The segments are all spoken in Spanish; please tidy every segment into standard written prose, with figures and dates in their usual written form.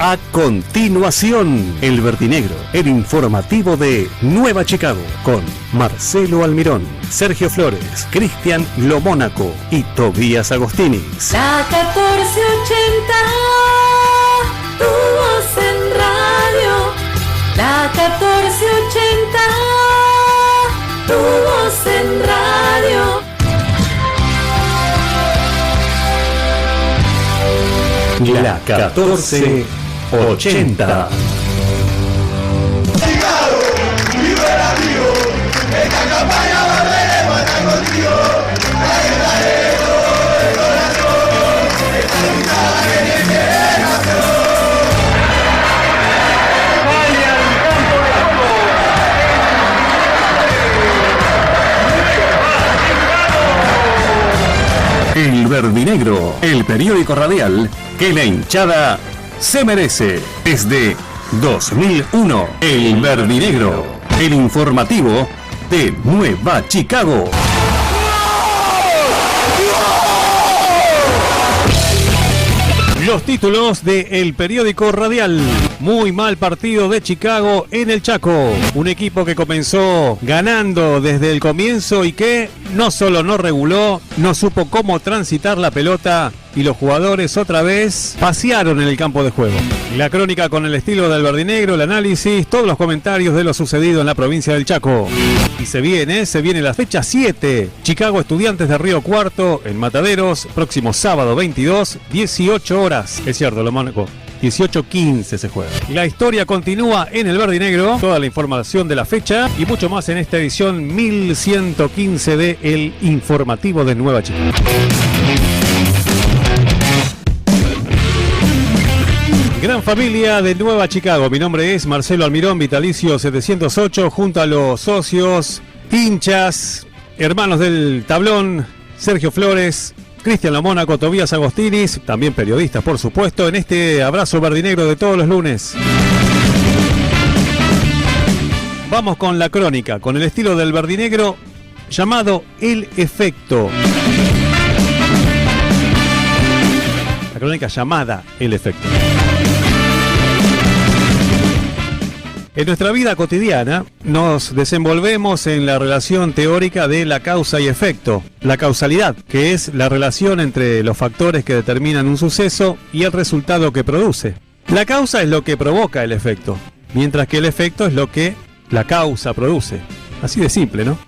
A continuación, El Verdinegro, el informativo de Nueva Chicago, con Marcelo Almirón, Sergio Flores, Cristian Lomónaco y Tobías Agostinis. La 1480, tu voz en radio. La 1480, tu voz en radio. La 1480. Chicago, vive el amigo. Esta campaña volveremos a estar contigo. Dale, dale, todo el corazón. Esta luchada que tiene El Verdinegro, el periódico radial que la hinchada se merece. Desde 2001, El Verdinegro, el informativo de Nueva Chicago. Los títulos de El periódico radial. Muy mal partido de Chicago en el Chaco. Un equipo que comenzó ganando desde el comienzo y que no solo no reguló, no supo cómo transitar la pelota y los jugadores otra vez pasearon en el campo de juego. La crónica con el estilo del Verdinegro, el análisis, todos los comentarios de lo sucedido en la provincia del Chaco. Y se viene la fecha 7. Chicago Estudiantes de Río Cuarto en Mataderos, próximo sábado 22, 18 horas. Es cierto, Lomónaco. 18:15 se juega. La historia continúa en el Verdinegro. Toda la información de la fecha y mucho más en esta edición 1115 de El Informativo de Nueva Chicago. Gran familia de Nueva Chicago. Mi nombre es Marcelo Almirón, vitalicio 708, junto a los socios, hinchas, hermanos del tablón, Sergio Flores, Cristian Lomónaco, Tobías Agostinis, también periodistas, por supuesto, en este abrazo verdinegro de todos los lunes. Vamos con la crónica, con el estilo del Verdinegro llamado El Efecto. La crónica llamada El Efecto. En nuestra vida cotidiana nos desenvolvemos en la relación teórica de la causa y efecto, la causalidad, que es la relación entre los factores que determinan un suceso y el resultado que produce. La causa es lo que provoca el efecto, mientras que el efecto es lo que la causa produce. Así de simple, ¿no?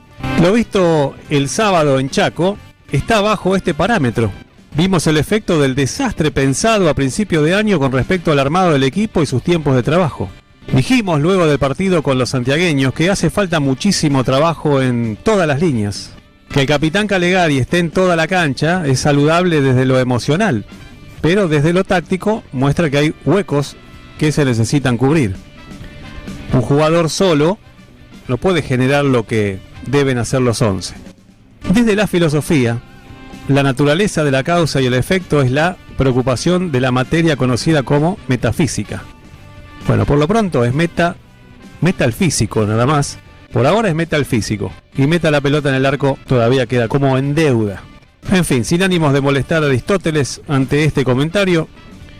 Lo visto el sábado en Chaco está bajo este parámetro. Vimos el efecto del desastre pensado a principio de año con respecto al armado del equipo y sus tiempos de trabajo. Dijimos luego del partido con los santiagueños que hace falta muchísimo trabajo en todas las líneas. Que el capitán Calegari esté en toda la cancha es saludable desde lo emocional, pero desde lo táctico muestra que hay huecos que se necesitan cubrir. Un jugador solo no puede generar lo que deben hacer los 11. Desde la filosofía, la naturaleza de la causa y el efecto es la preocupación de la materia conocida como metafísica. Bueno, por lo pronto es meta el físico nada más. Por ahora es meta el físico. Y meta la pelota en el arco todavía queda como en deuda. En fin, sin ánimos de molestar a Aristóteles ante este comentario,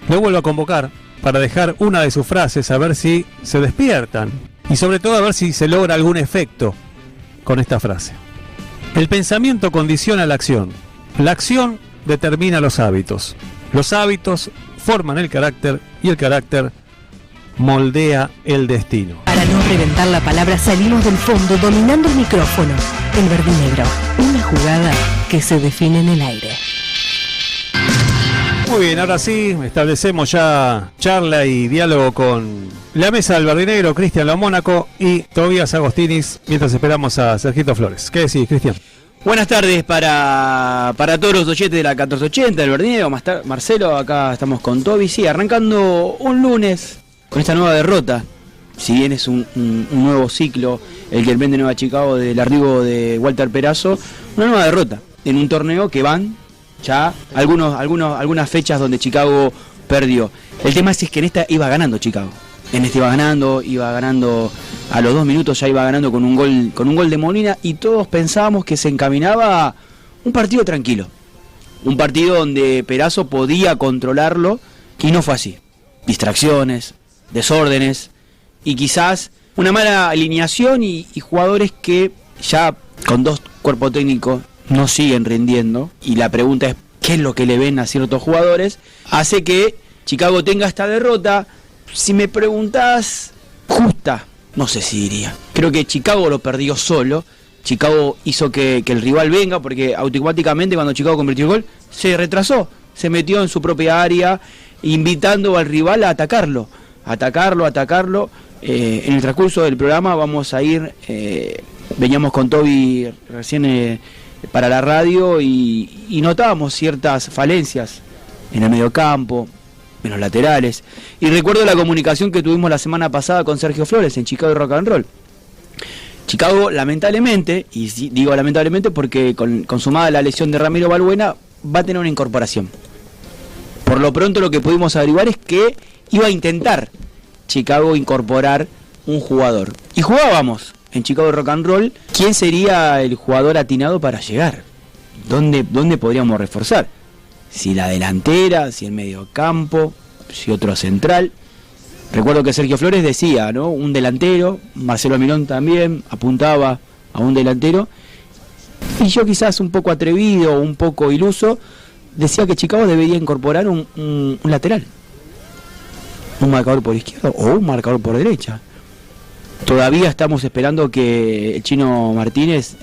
lo vuelvo a convocar para dejar una de sus frases a ver si se despiertan. Y sobre todo a ver si se logra algún efecto con esta frase. El pensamiento condiciona la acción. La acción determina los hábitos. Los hábitos forman el carácter y el carácter moldea el destino. Para no reventar la palabra salimos del fondo dominando el micrófono. El Verdinegro, una jugada que se define en el aire. Muy bien, ahora sí, establecemos ya charla y diálogo con la mesa del Verdinegro, Cristian Lomónaco y Tobías Agostinis, mientras esperamos a Sergito Flores. ¿Qué decís, Cristian? Buenas tardes para todos los oyentes de la 1480 del Verdinegro. Marcelo, acá estamos con Toby. Sí, arrancando un lunes con esta nueva derrota. Si bien es un nuevo ciclo el que vende Nueva Chicago del arribo de Walter Perazo, una nueva derrota en un torneo que van ya algunas fechas donde Chicago perdió. El tema es que en esta iba ganando Chicago. En este iba ganando a los 2 minutos, ya iba ganando con un gol de Molina, y todos pensábamos que se encaminaba un partido tranquilo. Un partido donde Perazo podía controlarlo, y no fue así. distracciones, desórdenes y quizás una mala alineación y jugadores que ya con 2 cuerpos técnicos no siguen rindiendo, y la pregunta es qué es lo que le ven a ciertos jugadores, hace que Chicago tenga esta derrota. Si me preguntás, justa, no sé si diría. Creo que Chicago lo perdió solo. Chicago hizo que el rival venga, porque automáticamente cuando Chicago convirtió el gol, se retrasó, se metió en su propia área, invitando al rival a atacarlo. En el transcurso del programa vamos a ir, veníamos con Toby recién para la radio y notábamos ciertas falencias en el mediocampo, en los laterales. Y recuerdo la comunicación que tuvimos la semana pasada con Sergio Flores en Chicago Rock and Roll. Chicago, lamentablemente, y digo lamentablemente porque consumada la lesión de Ramiro Balbuena, va a tener una incorporación. Por lo pronto lo que pudimos averiguar es que iba a intentar Chicago incorporar un jugador. Y jugábamos en Chicago Rock and Roll quién sería el jugador atinado para llegar. ¿Dónde podríamos reforzar? Si la delantera, si el mediocampo, si otro central. Recuerdo que Sergio Flores decía, ¿no? Un delantero, Marcelo Almirón también apuntaba a un delantero. Y yo quizás un poco atrevido, un poco iluso, decía que Chicago debería incorporar un lateral. Un marcador por izquierda o un marcador por derecha. Todavía estamos esperando que el Chino Martínez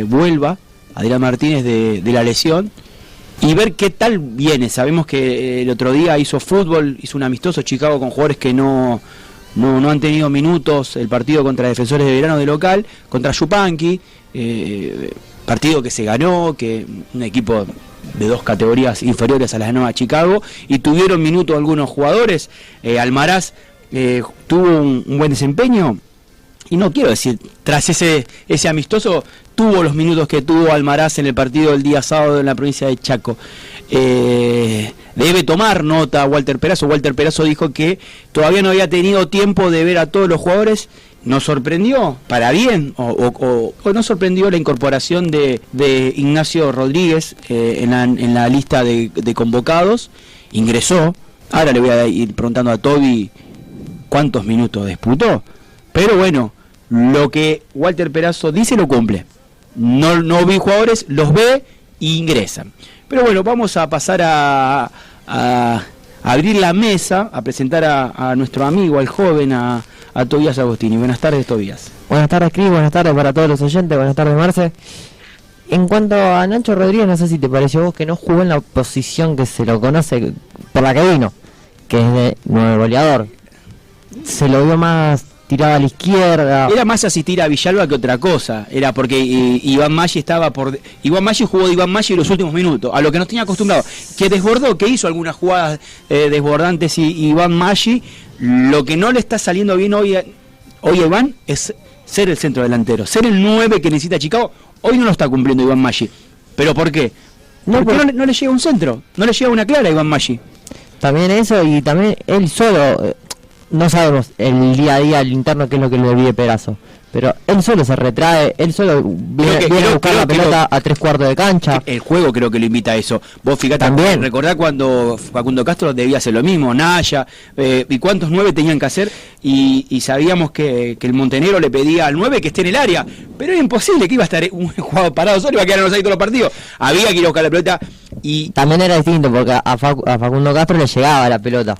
vuelva, Adrián Martínez de la lesión, y ver qué tal viene. Sabemos que el otro día hizo fútbol, hizo un amistoso Chicago con jugadores que no han tenido minutos, el partido contra Defensores de Verano de local, contra Yupanqui, partido que se ganó, que un equipo de 2 categorías inferiores a la de Nueva Chicago, y tuvieron minutos algunos jugadores. Almaraz tuvo un buen desempeño, y no quiero decir, tras ese amistoso, tuvo los minutos que tuvo Almaraz en el partido del día sábado en la provincia de Chaco. Debe tomar nota Walter Perazo. Walter Perazo dijo que todavía no había tenido tiempo de ver a todos los jugadores. ¿Nos sorprendió para bien o nos sorprendió la incorporación de Ignacio Rodríguez en la lista de convocados? Ingresó. Ahora le voy a ir preguntando a Toby cuántos minutos disputó. Pero bueno, lo que Walter Perazo dice lo cumple. No vi jugadores, los ve e ingresan. Pero bueno, vamos a pasar a abrir la mesa, a presentar a nuestro amigo, al joven, a Tobías Agostini. Buenas tardes, Tobías. Buenas tardes, Cris, buenas tardes para todos los oyentes, buenas tardes, Marce. En cuanto a Nacho Rodríguez, no sé si te pareció vos que no jugó en la posición que se lo conoce por la que vino, que es de 9 goleador. Se lo vio más tirado a la izquierda. Era más asistir a Villalba que otra cosa. Era porque Iván Maggi estaba por... Iván Maggi jugó de Iván Maggi los últimos minutos, a lo que nos tenía acostumbrado. Que desbordó, que hizo algunas jugadas desbordantes Iván Maggi. Lo que no le está saliendo bien hoy a Iván es ser el centro delantero, ser el 9 que necesita Chicago. Hoy no lo está cumpliendo Iván Maggi. ¿Pero por qué? Porque no le llega un centro, no le llega una clara a Iván Maggi. También eso, y también él solo... No sabemos el día a día, el interno, qué es lo que le pide Perazo. Pero él solo se retrae, él solo viene a buscar la pelota a 3/4 de cancha. El juego creo que lo invita a eso. Vos fíjate, también recordá cuando Facundo Castro debía hacer lo mismo, Naya, y cuántos 9 tenían que hacer, y sabíamos que el Montenegro le pedía al 9 que esté en el área, pero era imposible, que iba a estar un jugador parado solo, iba a quedarnos ahí todos los partidos. Había que ir a buscar la pelota. Y también era distinto, porque a Facundo Castro le llegaba la pelota.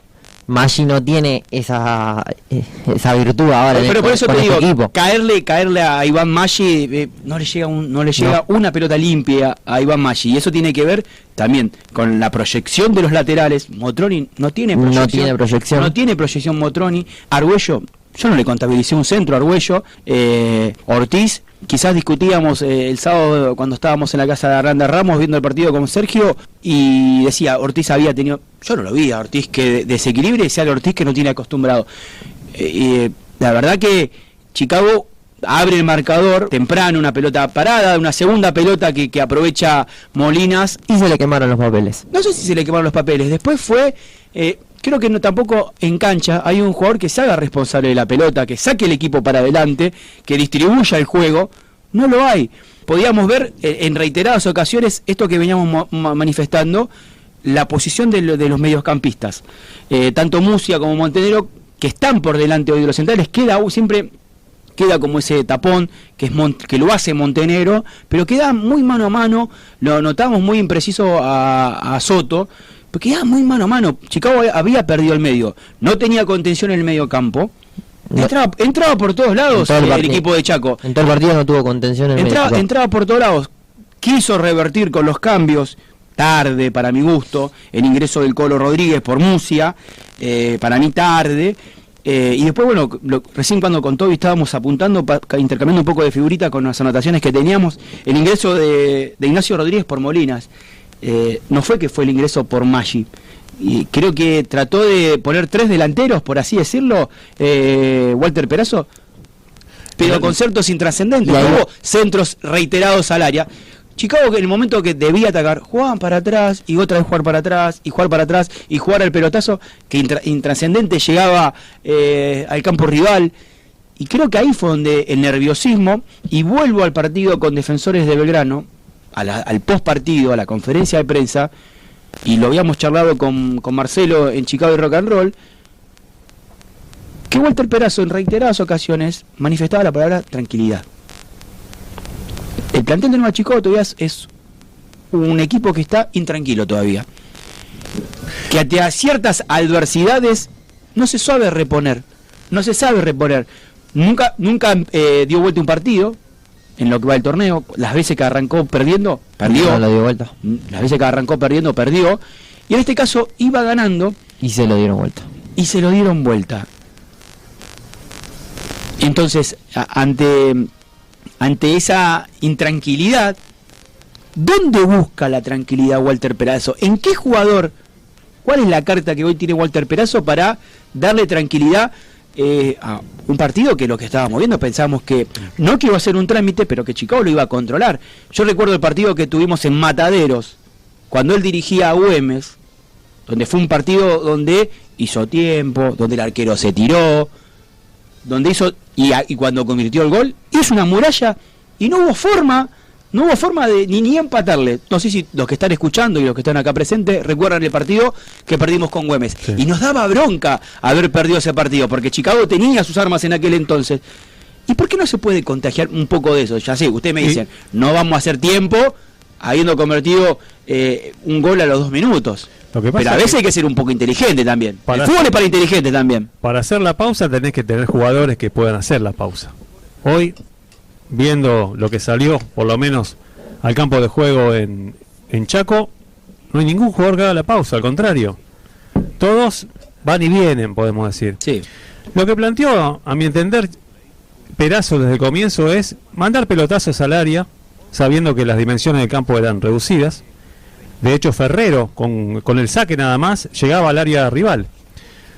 Maggi no tiene esa virtud ahora. Pero por eso te digo, caerle a Iván Maggi, no le llega una pelota limpia a Iván Maggi, y eso tiene que ver también con la proyección de los laterales. Motroni no tiene proyección Motroni. Argüello, yo no le contabilicé un centro a Argüello. Ortiz, quizás discutíamos el sábado cuando estábamos en la casa de Aranda Ramos viendo el partido con Sergio, y decía, Ortiz había tenido... Yo no lo vi a Ortiz que desequilibre, y sea el Ortiz que no tiene acostumbrado. La verdad que Chicago abre el marcador temprano, una pelota parada, una segunda pelota que aprovecha Molinas. Y se le quemaron los papeles. No sé si se le quemaron los papeles. Después fue... creo que tampoco en cancha hay un jugador que se haga responsable de la pelota, que saque el equipo para adelante, que distribuya el juego. No lo hay. Podíamos ver en reiteradas ocasiones esto que veníamos manifestando, la posición de los mediocampistas. Tanto Musia como Montenegro, que están por delante hoy de los centrales, siempre queda como ese tapón que lo hace Montenegro, pero queda muy mano a mano. Lo notamos muy impreciso a Soto, porque queda muy mano a mano. Chicago había perdido el medio, no tenía contención en el medio campo. Entraba por todos lados el equipo de Chaco. En todo el partido no tuvo contención en el medio. Entraba por todos lados. Quiso revertir con los cambios, tarde para mi gusto, el ingreso del Colo Rodríguez por Musia, para mí tarde. Y después, bueno, recién cuando con Toby estábamos apuntando, intercambiando un poco de figurita con las anotaciones que teníamos, el ingreso de Ignacio Rodríguez por Molinas. No fue que fue el ingreso por Maggi. Y creo que trató de poner 3 delanteros, por así decirlo, Walter Perazo, pero con centros intrascendentes. Hubo centros reiterados al área. Chicago, que en el momento que debía atacar, jugaban para atrás y otra vez jugar para atrás y jugar para atrás y jugar al pelotazo que intrascendente llegaba al campo rival. Y creo que ahí fue donde el nerviosismo, y vuelvo al partido con Defensores de Belgrano, al post partido, a la conferencia de prensa, y lo habíamos charlado con Marcelo en Chicago y Rock and Roll, que Walter Perazo en reiteradas ocasiones manifestaba la palabra tranquilidad. El plantel de Nueva Chicago todavía es un equipo que está intranquilo todavía, que ante ciertas adversidades no se sabe reponer. Nunca dio vuelta un partido en lo que va el torneo. Las veces que arrancó perdiendo, perdió. No lo dio vuelta. Las veces que arrancó perdiendo, perdió. Y en este caso iba ganando y se lo dieron vuelta. Entonces, ante esa intranquilidad, ¿dónde busca la tranquilidad Walter Perazo? ¿En qué jugador? ¿Cuál es la carta que hoy tiene Walter Perazo para darle tranquilidad a un partido que lo que estábamos viendo pensábamos que no que iba a ser un trámite, pero que Chicago lo iba a controlar? Yo recuerdo el partido que tuvimos en Mataderos, cuando él dirigía a Güemes, donde fue un partido donde hizo tiempo, donde el arquero se tiró, donde hizo y cuando convirtió el gol hizo una muralla y no hubo forma de ni empatarle. No sé si los que están escuchando y los que están acá presentes recuerdan el partido que perdimos con Güemes, sí. Y nos daba bronca haber perdido ese partido porque Chicago tenía sus armas en aquel entonces. ¿Y por qué no se puede contagiar un poco de eso? Ya sé, ustedes me dicen, no vamos a hacer tiempo habiendo convertido un gol a los 2 minutos. Pero a veces hay que ser un poco inteligente también. El fútbol es para inteligente también. Para hacer la pausa tenés que tener jugadores que puedan hacer la pausa. Hoy, viendo lo que salió, por lo menos al campo de juego en Chaco, no hay ningún jugador que haga la pausa, al contrario. Todos van y vienen, podemos decir. Sí. Lo que planteó, a mi entender, Perazo desde el comienzo es mandar pelotazos al área, sabiendo que las dimensiones del campo eran reducidas. De hecho, Ferrero, con el saque nada más, llegaba al área rival.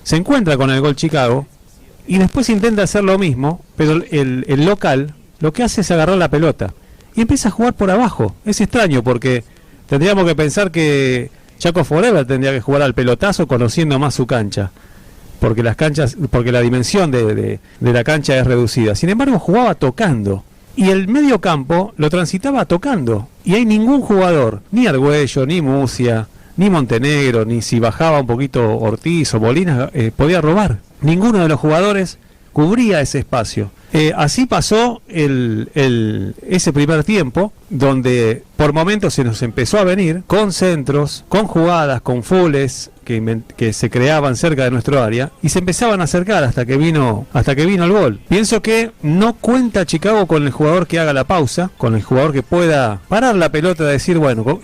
Se encuentra con el gol Chicago y después intenta hacer lo mismo, pero el local lo que hace es agarrar la pelota y empieza a jugar por abajo. Es extraño porque tendríamos que pensar que Chaco Forever tendría que jugar al pelotazo conociendo más su cancha, porque la dimensión de la cancha es reducida. Sin embargo, jugaba tocando. Y el medio campo lo transitaba tocando. Y hay ningún jugador, ni Argüello, ni Musia, ni Montenegro, ni si bajaba un poquito Ortiz o Molina, podía robar. Ninguno de los jugadores cubría ese espacio. Así pasó ese primer tiempo, donde por momentos se nos empezó a venir con centros, con jugadas, con fulls que se creaban cerca de nuestro área y se empezaban a acercar hasta que vino el gol. Pienso que no cuenta Chicago con el jugador que haga la pausa, con el jugador que pueda parar la pelota y decir, bueno,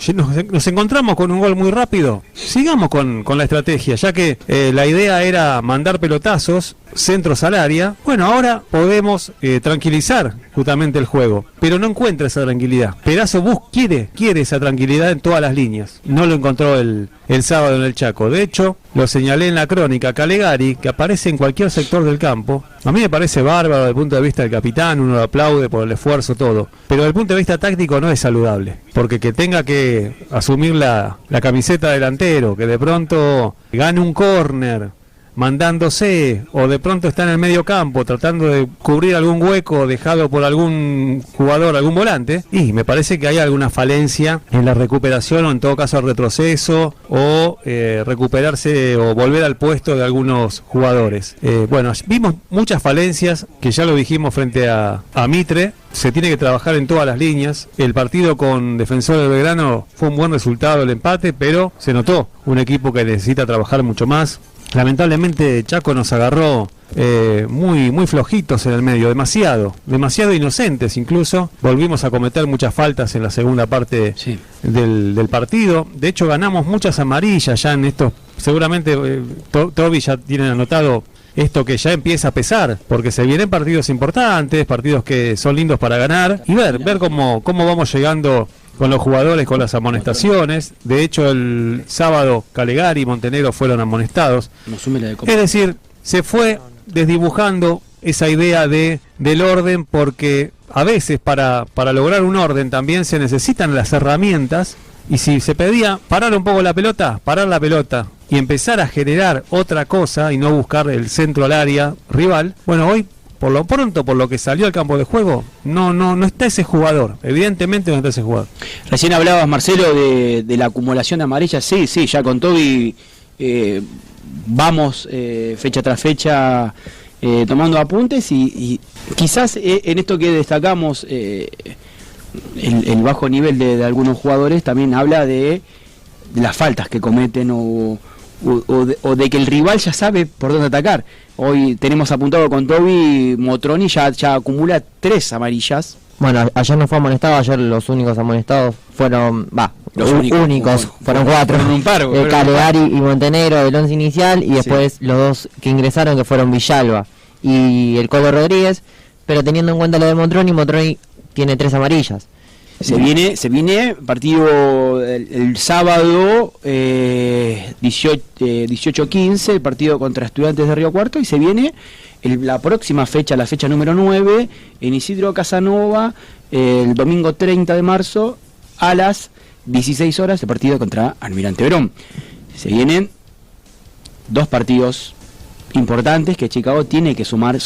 nos encontramos con un gol muy rápido, sigamos con la estrategia, ya que la idea era mandar pelotazos, centros al área. Bueno, ahora podemos tranquilizar justamente el juego, pero no encuentra esa tranquilidad. Perazo quiere esa tranquilidad en todas las líneas. No lo encontró el sábado en el Chaco. De hecho, lo señalé en la crónica, Calegari, que aparece en cualquier sector del campo, a mí me parece bárbaro desde el punto de vista del capitán, uno lo aplaude por el esfuerzo, todo, pero desde el punto de vista táctico no es saludable, porque que tenga que asumir la camiseta delantero, que de pronto gane un córner, mandándose, o de pronto está en el medio campo tratando de cubrir algún hueco dejado por algún jugador, algún volante, y me parece que hay alguna falencia en la recuperación o en todo caso el retroceso o recuperarse o volver al puesto de algunos jugadores. Bueno, vimos muchas falencias que ya lo dijimos frente a Mitre. Se tiene que trabajar en todas las líneas. El partido con Defensor del Belgrano fue un buen resultado el empate, pero se notó un equipo que necesita trabajar mucho más. Lamentablemente Chaco nos agarró muy flojitos en el medio, demasiado inocentes incluso. Volvimos a cometer muchas faltas en la segunda parte del partido. De hecho ganamos muchas amarillas ya en estos, seguramente Toby ya tienen anotado esto que ya empieza a pesar, porque se vienen partidos importantes, partidos que son lindos para ganar, y ver cómo vamos llegando con los jugadores, con las amonestaciones. De hecho, el sábado Calegari y Montenegro fueron amonestados. Es decir, se fue desdibujando esa idea del orden, porque a veces para lograr un orden también se necesitan las herramientas, y si se pedía parar un poco la pelota, parar la pelota y empezar a generar otra cosa y no buscar el centro al área rival, bueno, hoy por lo pronto, por lo que salió al campo de juego, no está ese jugador. Evidentemente no está ese jugador. Recién hablabas, Marcelo, de la acumulación de amarillas. Sí, ya con Toby vamos fecha tras fecha tomando apuntes y quizás en esto que destacamos, el bajo nivel de algunos jugadores también habla de las faltas que cometen o de que el rival ya sabe por dónde atacar. Hoy tenemos apuntado con Toby, Motroni ya acumula 3 amarillas. Bueno, ayer no fue amonestado, ayer los únicos amonestados fueron, los únicos fueron 4, Calegari y Montenegro del 11 inicial, y después los 2 que ingresaron, que fueron Villalba y el Colo Rodríguez. Pero teniendo en cuenta lo de Motroni tiene 3 amarillas. Se viene partido el sábado 18-15, el partido contra Estudiantes de Río Cuarto, y se viene la próxima fecha, la fecha número 9, en Isidro Casanova, el domingo 30 de marzo a las 16 horas, el partido contra Almirante Brown. Se vienen 2 partidos importantes que Chicago tiene que sumar.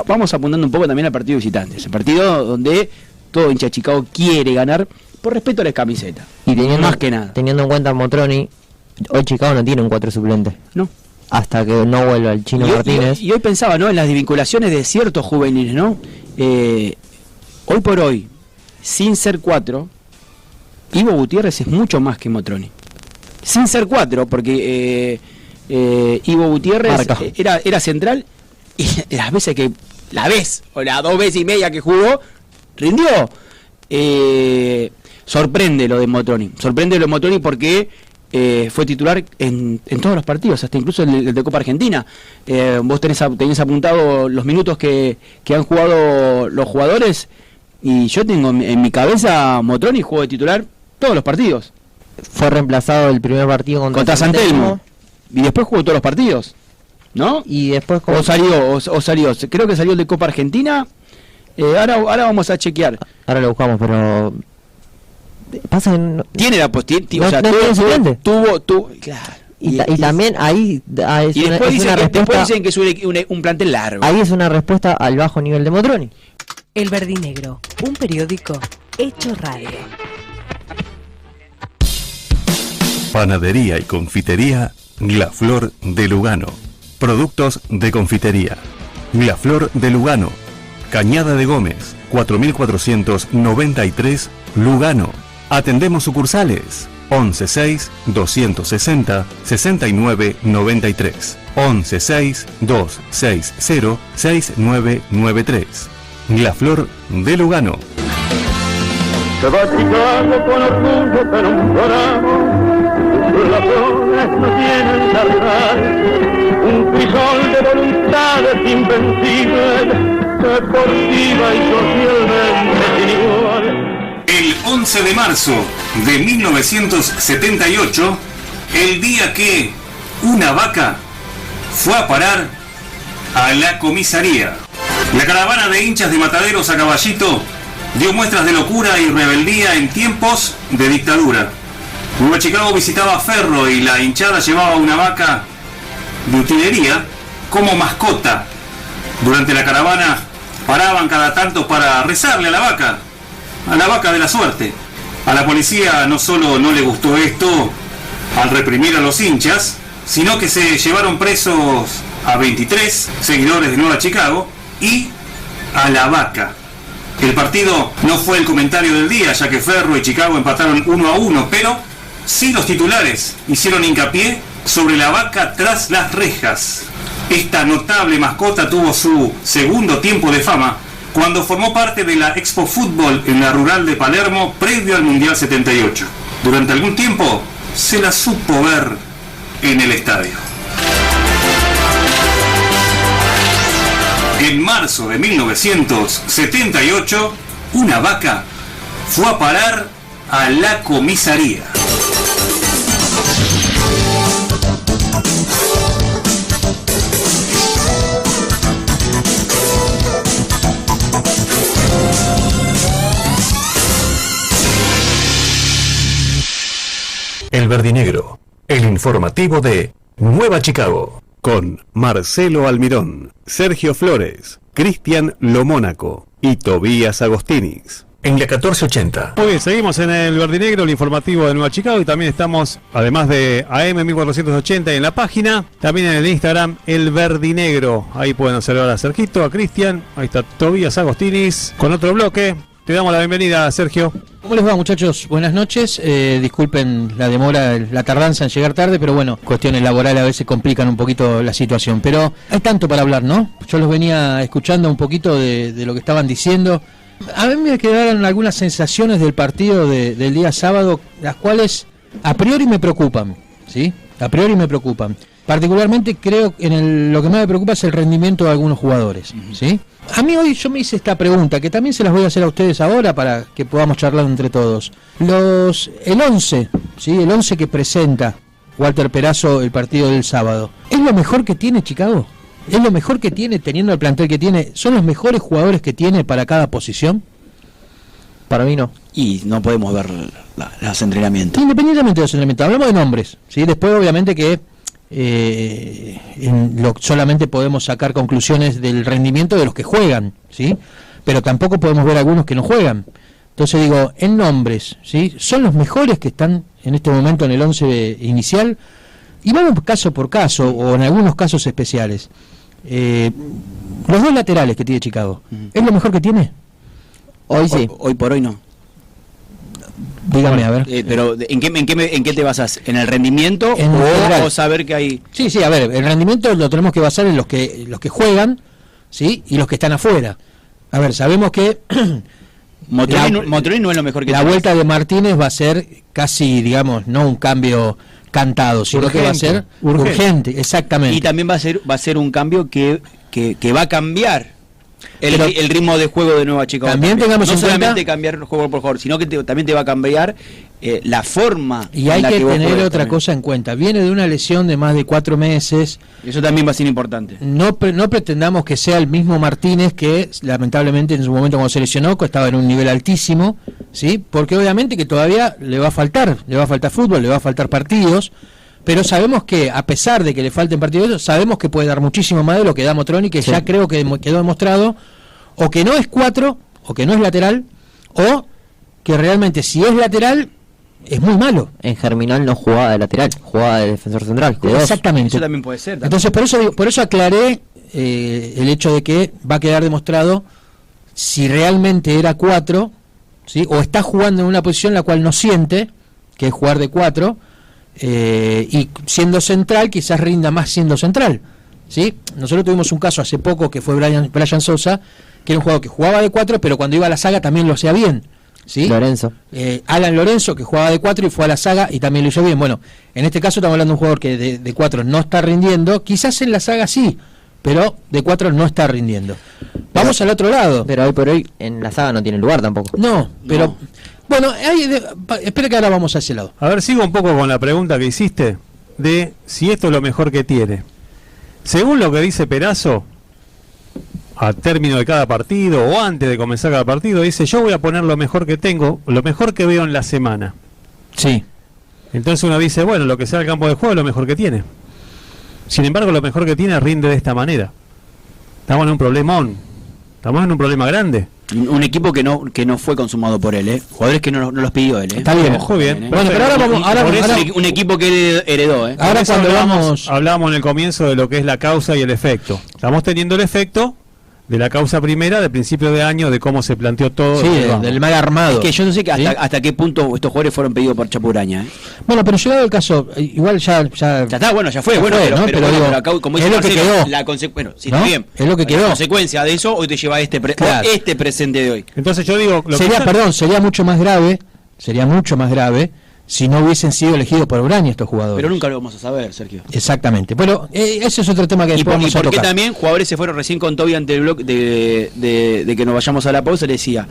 Vamos apuntando un poco también al partido visitante, el partido donde todo hincha de Chicago quiere ganar por respeto a la camiseta. Y más que nada. Teniendo en cuenta Motroni, hoy Chicago no tiene un 4 suplente. No. Hasta que no vuelva el Chino Martínez. Y hoy pensaba, ¿no?, en las desvinculaciones de ciertos juveniles, ¿no? Hoy por hoy, sin ser 4, Ivo Gutiérrez es mucho más que Motroni. Sin ser 4, porque Ivo Gutiérrez era central, y las veces que o las 2 veces y media que jugó, rindió. Sorprende lo de Motroni porque fue titular en todos los partidos, hasta incluso el de Copa Argentina. Vos tenés apuntado los minutos que han jugado los jugadores, y yo tengo en mi cabeza Motroni jugó de titular todos los partidos. Fue reemplazado el primer partido contra San Telmo, y después jugó todos los partidos, ¿no? Y después salió, creo que salió el de Copa Argentina. Ahora vamos a chequear. Ahora lo buscamos, pero pasa que tiene la posibilidad. Tuvo, claro. Y también ahí después dicen que es un plantel largo. Ahí es una respuesta al bajo nivel de Motroni. El Verdinegro, un periódico hecho radio. Panadería y confitería La Flor de Lugano. Productos de confitería. La Flor de Lugano, Cañada de Gómez, 4493, Lugano. Atendemos sucursales 116-260-6993, 116-260-6993. La Flor de Lugano. Se va Chicago con orgullo pero un dorado, las flores no tienen tardar, un crisol de voluntades invencibles, deportiva y socialmente sin igual. El 11 de marzo de 1978, el día que una vaca fue a parar a la comisaría. La caravana de hinchas de Mataderos a Caballito dio muestras de locura y rebeldía en tiempos de dictadura. Nueva Chicago visitaba Ferro y la hinchada llevaba una vaca de utilería como mascota. Durante la caravana paraban cada tanto para rezarle a la vaca de la suerte. A la policía no solo no le gustó esto al reprimir a los hinchas, sino que se llevaron presos a 23 seguidores de Nueva Chicago y a la vaca. El partido no fue el comentario del día, ya que Ferro y Chicago empataron 1-1, pero sí los titulares hicieron hincapié sobre la vaca tras las rejas. Esta notable mascota tuvo su segundo tiempo de fama cuando formó parte de la Expo Fútbol en la Rural de Palermo previo al Mundial 78. Durante algún tiempo se la supo ver en el estadio. En marzo de 1978, una vaca fue a parar a la comisaría. El Verdinegro, el informativo de Nueva Chicago. Con Marcelo Almirón, Sergio Flores, Cristian Lomónaco y Tobías Agostinis. En la 1480. Muy bien, seguimos en el Verdinegro, el informativo de Nueva Chicago, y también estamos, además de AM 1480 en la página, también en el Instagram, el Verdinegro. Ahí pueden saludar a Sergito, a Cristian, ahí está Tobías Agostinis con otro bloque. Te damos la bienvenida, Sergio. ¿Cómo les va, muchachos? Buenas noches. Disculpen la demora, la tardanza en llegar tarde, pero bueno, cuestiones laborales a veces complican un poquito la situación. Pero hay tanto para hablar, ¿no? Yo los venía escuchando un poquito de lo que estaban diciendo. A mí me quedaron algunas sensaciones del partido del día sábado, las cuales a priori me preocupan, ¿sí? A priori me preocupan. Particularmente creo que lo que más me preocupa es el rendimiento de algunos jugadores, ¿sí? A mí hoy yo me hice esta pregunta, que también se las voy a hacer a ustedes ahora para que podamos charlar entre todos. El 11, ¿sí? El 11 que presenta Walter Perazo el partido del sábado, ¿es lo mejor que tiene Chicago? ¿Es lo mejor que tiene teniendo el plantel que tiene? ¿Son los mejores jugadores que tiene para cada posición? Para mí no. Y no podemos ver los entrenamientos. Independientemente de los entrenamientos, hablamos de nombres, ¿sí? Después obviamente que solamente podemos sacar conclusiones del rendimiento de los que juegan, ¿sí? Pero tampoco podemos ver algunos que no juegan. Entonces digo, en nombres, ¿sí? Son los mejores que están en este momento en el 11 inicial, y vamos caso por caso, o en algunos casos especiales. Los dos laterales que tiene Chicago, ¿es lo mejor que tiene? Hoy sí. Hoy por hoy no. Dígame, a ver. Pero ¿en qué te basas? ¿En el rendimiento o saber que hay...? Sí, a ver, el rendimiento lo tenemos que basar en los que juegan, ¿sí? Y los que están afuera. A ver, sabemos que Montolini no es lo mejor que la vuelta de Martínez va a ser casi, digamos, no un cambio cantado, sino urgente, que va a ser urgente, exactamente. Y también va a ser un cambio que va a cambiar el ritmo de juego de Nueva Chicago. También tengamos no en solamente cuenta, cambiar juego por jugador, sino que también te va a cambiar la forma. Y hay que tener otra cosa en cuenta. Viene de una lesión de más de 4 meses. Eso también va a ser importante. No pretendamos que sea el mismo Martínez que lamentablemente en su momento cuando se lesionó estaba en un nivel altísimo, ¿sí? Porque obviamente que todavía le va a faltar fútbol, le va a faltar partidos. Pero sabemos que, a pesar de que le falten partidos, sabemos que puede dar muchísimo más de lo que da Motroni, que sí, ya creo que quedó demostrado, o que no es 4, o que no es lateral, o que realmente si es lateral, es muy malo. En Germinal no jugaba de lateral, jugaba de defensor central. Exactamente. Eso también puede ser. También. Entonces, por eso aclaré el hecho de que va a quedar demostrado si realmente era 4, ¿sí? O está jugando en una posición la cual no siente, que es jugar de 4, y siendo central quizás rinda más siendo central, ¿sí? Nosotros tuvimos un caso hace poco que fue Brian Sosa, que era un jugador que jugaba de 4 pero cuando iba a la saga también lo hacía bien, ¿sí? Lorenzo. Alan Lorenzo, que jugaba de 4 y fue a la saga y también lo hizo bien. Bueno, en este caso estamos hablando de un jugador que de 4 no está rindiendo, quizás en la saga sí, pero de 4 no está rindiendo. Vamos al otro lado. Pero hoy por hoy en la saga no tiene lugar tampoco. No, pero... No. Bueno, espera que ahora vamos a ese lado. A ver, sigo un poco con la pregunta que hiciste de si esto es lo mejor que tiene. Según lo que dice Perazo, a término de cada partido o antes de comenzar cada partido, dice: yo voy a poner lo mejor que tengo, lo mejor que veo en la semana. Sí. Entonces uno dice, bueno, lo que sea el campo de juego es lo mejor que tiene. Sin embargo, lo mejor que tiene rinde de esta manera. Estamos en un problemón. Estamos en un problema grande. Un equipo que no fue consumado por él, Jugadores que no los pidió él, Está bien. Ojo bien. Bueno, pero ahora un equipo que él heredó, Ahora cuando hablábamos en el comienzo de lo que es la causa y el efecto. Estamos teniendo el efecto de la causa primera, de principio de año, de cómo se planteó todo. Sí, del mal armado. Es que yo no sé ¿Sí? hasta qué punto estos jugadores fueron pedidos por Chapuraña. Bueno, pero llegado el caso, igual ya está, bueno, ya fue, ya bueno, fue, ¿no? pero digo, acá, como es dice lo que Marcelo, quedó. bueno, sí, ¿No? está bien. Es lo que quedó. La consecuencia de eso hoy te lleva a este presente de hoy. Entonces yo digo... Sería mucho más grave si no hubiesen sido elegidos por Urania estos jugadores. Pero nunca lo vamos a saber, Sergio. Exactamente. Bueno, ese es otro tema que después vamos a porque tocar. también jugadores se fueron recién con Toby ante el bloque de que nos vayamos a la pausa, le decía,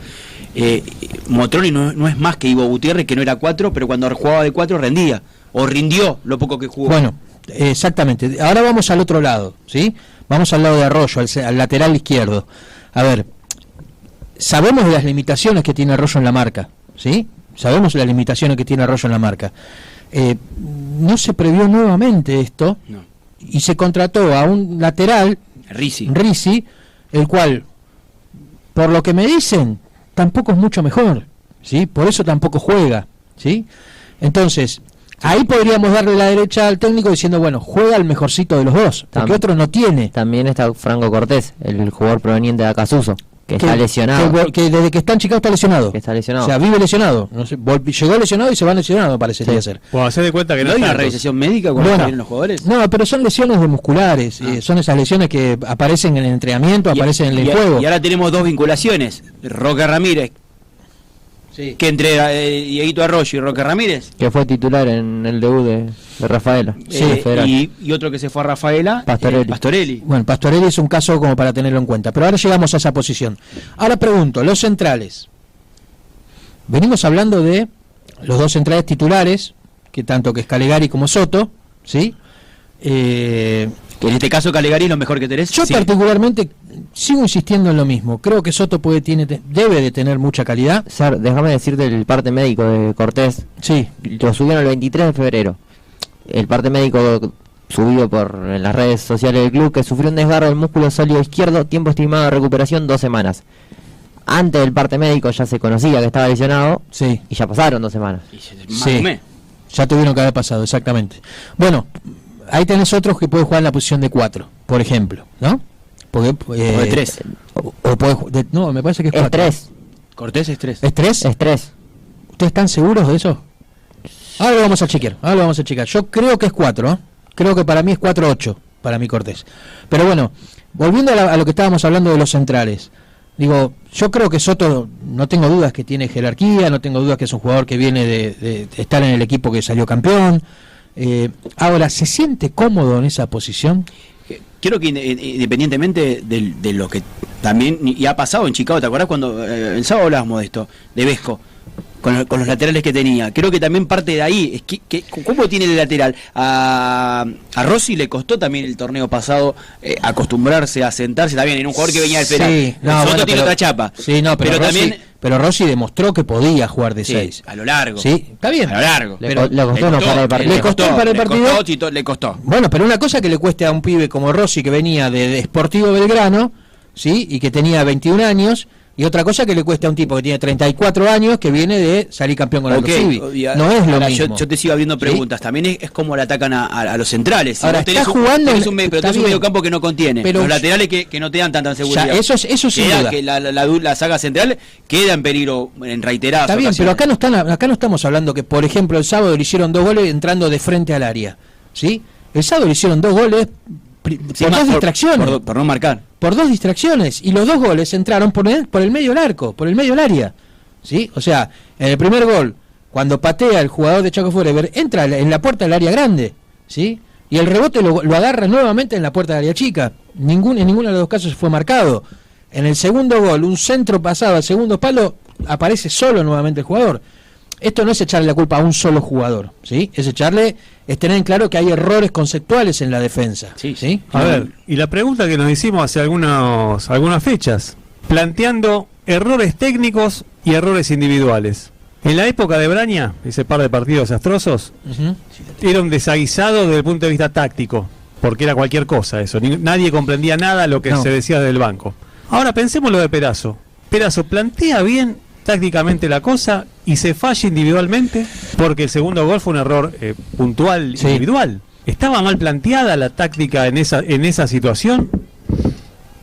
Motroni no es más que Ivo Gutiérrez, que no era 4, pero cuando jugaba de 4 rendía, o rindió lo poco que jugó. Bueno, exactamente. Ahora vamos al otro lado, ¿sí? Vamos al lado de Arroyo, al lateral izquierdo. A ver, sabemos de las limitaciones que tiene Arroyo en la marca, ¿sí? Sabemos las limitaciones que tiene Arroyo en la marca. No se previó nuevamente esto, No. y se contrató a un lateral, Risi, el cual, por lo que me dicen, tampoco es mucho mejor, ¿sí? Por eso tampoco juega, ¿sí? Entonces, ahí podríamos darle la derecha al técnico diciendo, bueno, juega el mejorcito de los dos, porque otro no tiene. También está Franco Cortés, el jugador proveniente de Acasuso, que está lesionado. Que desde que está en Chicago está lesionado. Está lesionado. O sea, vive lesionado. No sé, llegó lesionado y se va lesionado, me parece ser. Pues hacer de cuenta que ¿No hay una revisación médica cuando vienen los jugadores? No, pero son lesiones de musculares. Son esas lesiones que aparecen en el entrenamiento, aparecen en el juego. Y ahora tenemos dos vinculaciones. Roque Ramírez, que entre Dieguito Arroyo y Roque Ramírez, que fue titular en el debut de Rafaela. y otro que se fue a Rafaela, Pastorelli. Bueno, Pastorelli es un caso como para tenerlo en cuenta, pero ahora llegamos a esa posición. Ahora pregunto, los centrales. Venimos hablando de los dos centrales titulares, que tanto que es Calegari como Soto, ¿sí? Que en este caso Calegari es lo mejor que tenés. Yo particularmente sigo insistiendo en lo mismo. Creo que Soto debe de tener mucha calidad. Déjame decirte el parte médico de Cortés. Sí. Lo subieron el 23 de febrero. El parte médico subido en las redes sociales del club, que sufrió un desgarro del músculo sólido izquierdo, tiempo estimado de recuperación 2 semanas. Antes del parte médico ya se conocía que estaba lesionado, sí, y ya pasaron 2 semanas. Sí, ya tuvieron que haber pasado, exactamente. Bueno, ahí tenés otros que pueden jugar en la posición de 4, por ejemplo, ¿no? Porque, o de 3. No, me parece que es 4. 3. Cortés es 3. ¿Es 3? Es 3. ¿Ustedes están seguros de eso? Ahora lo vamos a chequear. Yo creo que es 4, ¿eh? Creo que para mí es 4-8, para mí Cortés. Pero bueno, volviendo a lo que estábamos hablando de los centrales. Digo, yo creo que Soto, no tengo dudas que tiene jerarquía, no tengo dudas que es un jugador que viene de estar en el equipo que salió campeón. Ahora, ¿se siente cómodo en esa posición? Quiero que independientemente de lo que también y ha pasado en Chicago, ¿te acuerdas cuando el sábado hablábamos de esto, de Vesco, con los laterales que tenía? Creo que también parte de ahí, es que ¿cómo tiene el lateral? A Rossi le costó también el torneo pasado acostumbrarse a sentarse, también en un jugador que venía del penal. Sí, Soto tiene otra chapa. Sí, no, pero Rossi, también... Pero Rossi demostró que podía jugar de 6. A lo largo. Sí, está bien. A lo largo. Le costó para el partido. Le costó. Bueno, pero una cosa que le cueste a un pibe como Rossi, que venía de Sportivo Belgrano, ¿sí? Y que tenía 21 años, y otra cosa que le cueste a un tipo que tiene 34 años, que viene de salir campeón con Aldo Civi. No es lo mismo. Yo te sigo abriendo preguntas. ¿Sí? También es como le atacan a los centrales. Si ahora, tenés jugando... Tenés un medio campo que no contiene. Pero los laterales que no te dan tanta seguridad. Eso sin duda. Que la saga central queda en peligro en reiteradas ocasiones. Está bien, pero acá no estamos hablando que, por ejemplo, el sábado le hicieron 2 goles entrando de frente al área. ¿Sí? El sábado le hicieron 2 goles... por 2 distracciones. Por no marcar. Por 2 distracciones. Y los 2 goles entraron por el medio del arco, por el medio del área. ¿Sí? O sea, en el primer gol, cuando patea el jugador de Chaco Forever, entra en la puerta del área grande. ¿Sí? Y el rebote lo agarra nuevamente en la puerta del área chica. En ninguno de los 2 casos fue marcado. En el segundo gol, un centro pasado al segundo palo, aparece solo nuevamente el jugador. Esto no es echarle la culpa a un solo jugador, ¿sí? Es tener en claro que hay errores conceptuales en la defensa. ¿Sí? A ver, y la pregunta que nos hicimos hace algunas fechas, planteando errores técnicos y errores individuales. En la época de Braña, ese par de partidos desastrosos, era un desaguisado desde el punto de vista táctico. porque era cualquier cosa eso. Nadie comprendía nada lo que se decía del banco. Ahora pensemos lo de Perazo. Perazo plantea bien tácticamente la cosa y se falla individualmente porque el segundo gol fue un error puntual individual. ¿Estaba mal planteada la táctica en esa situación?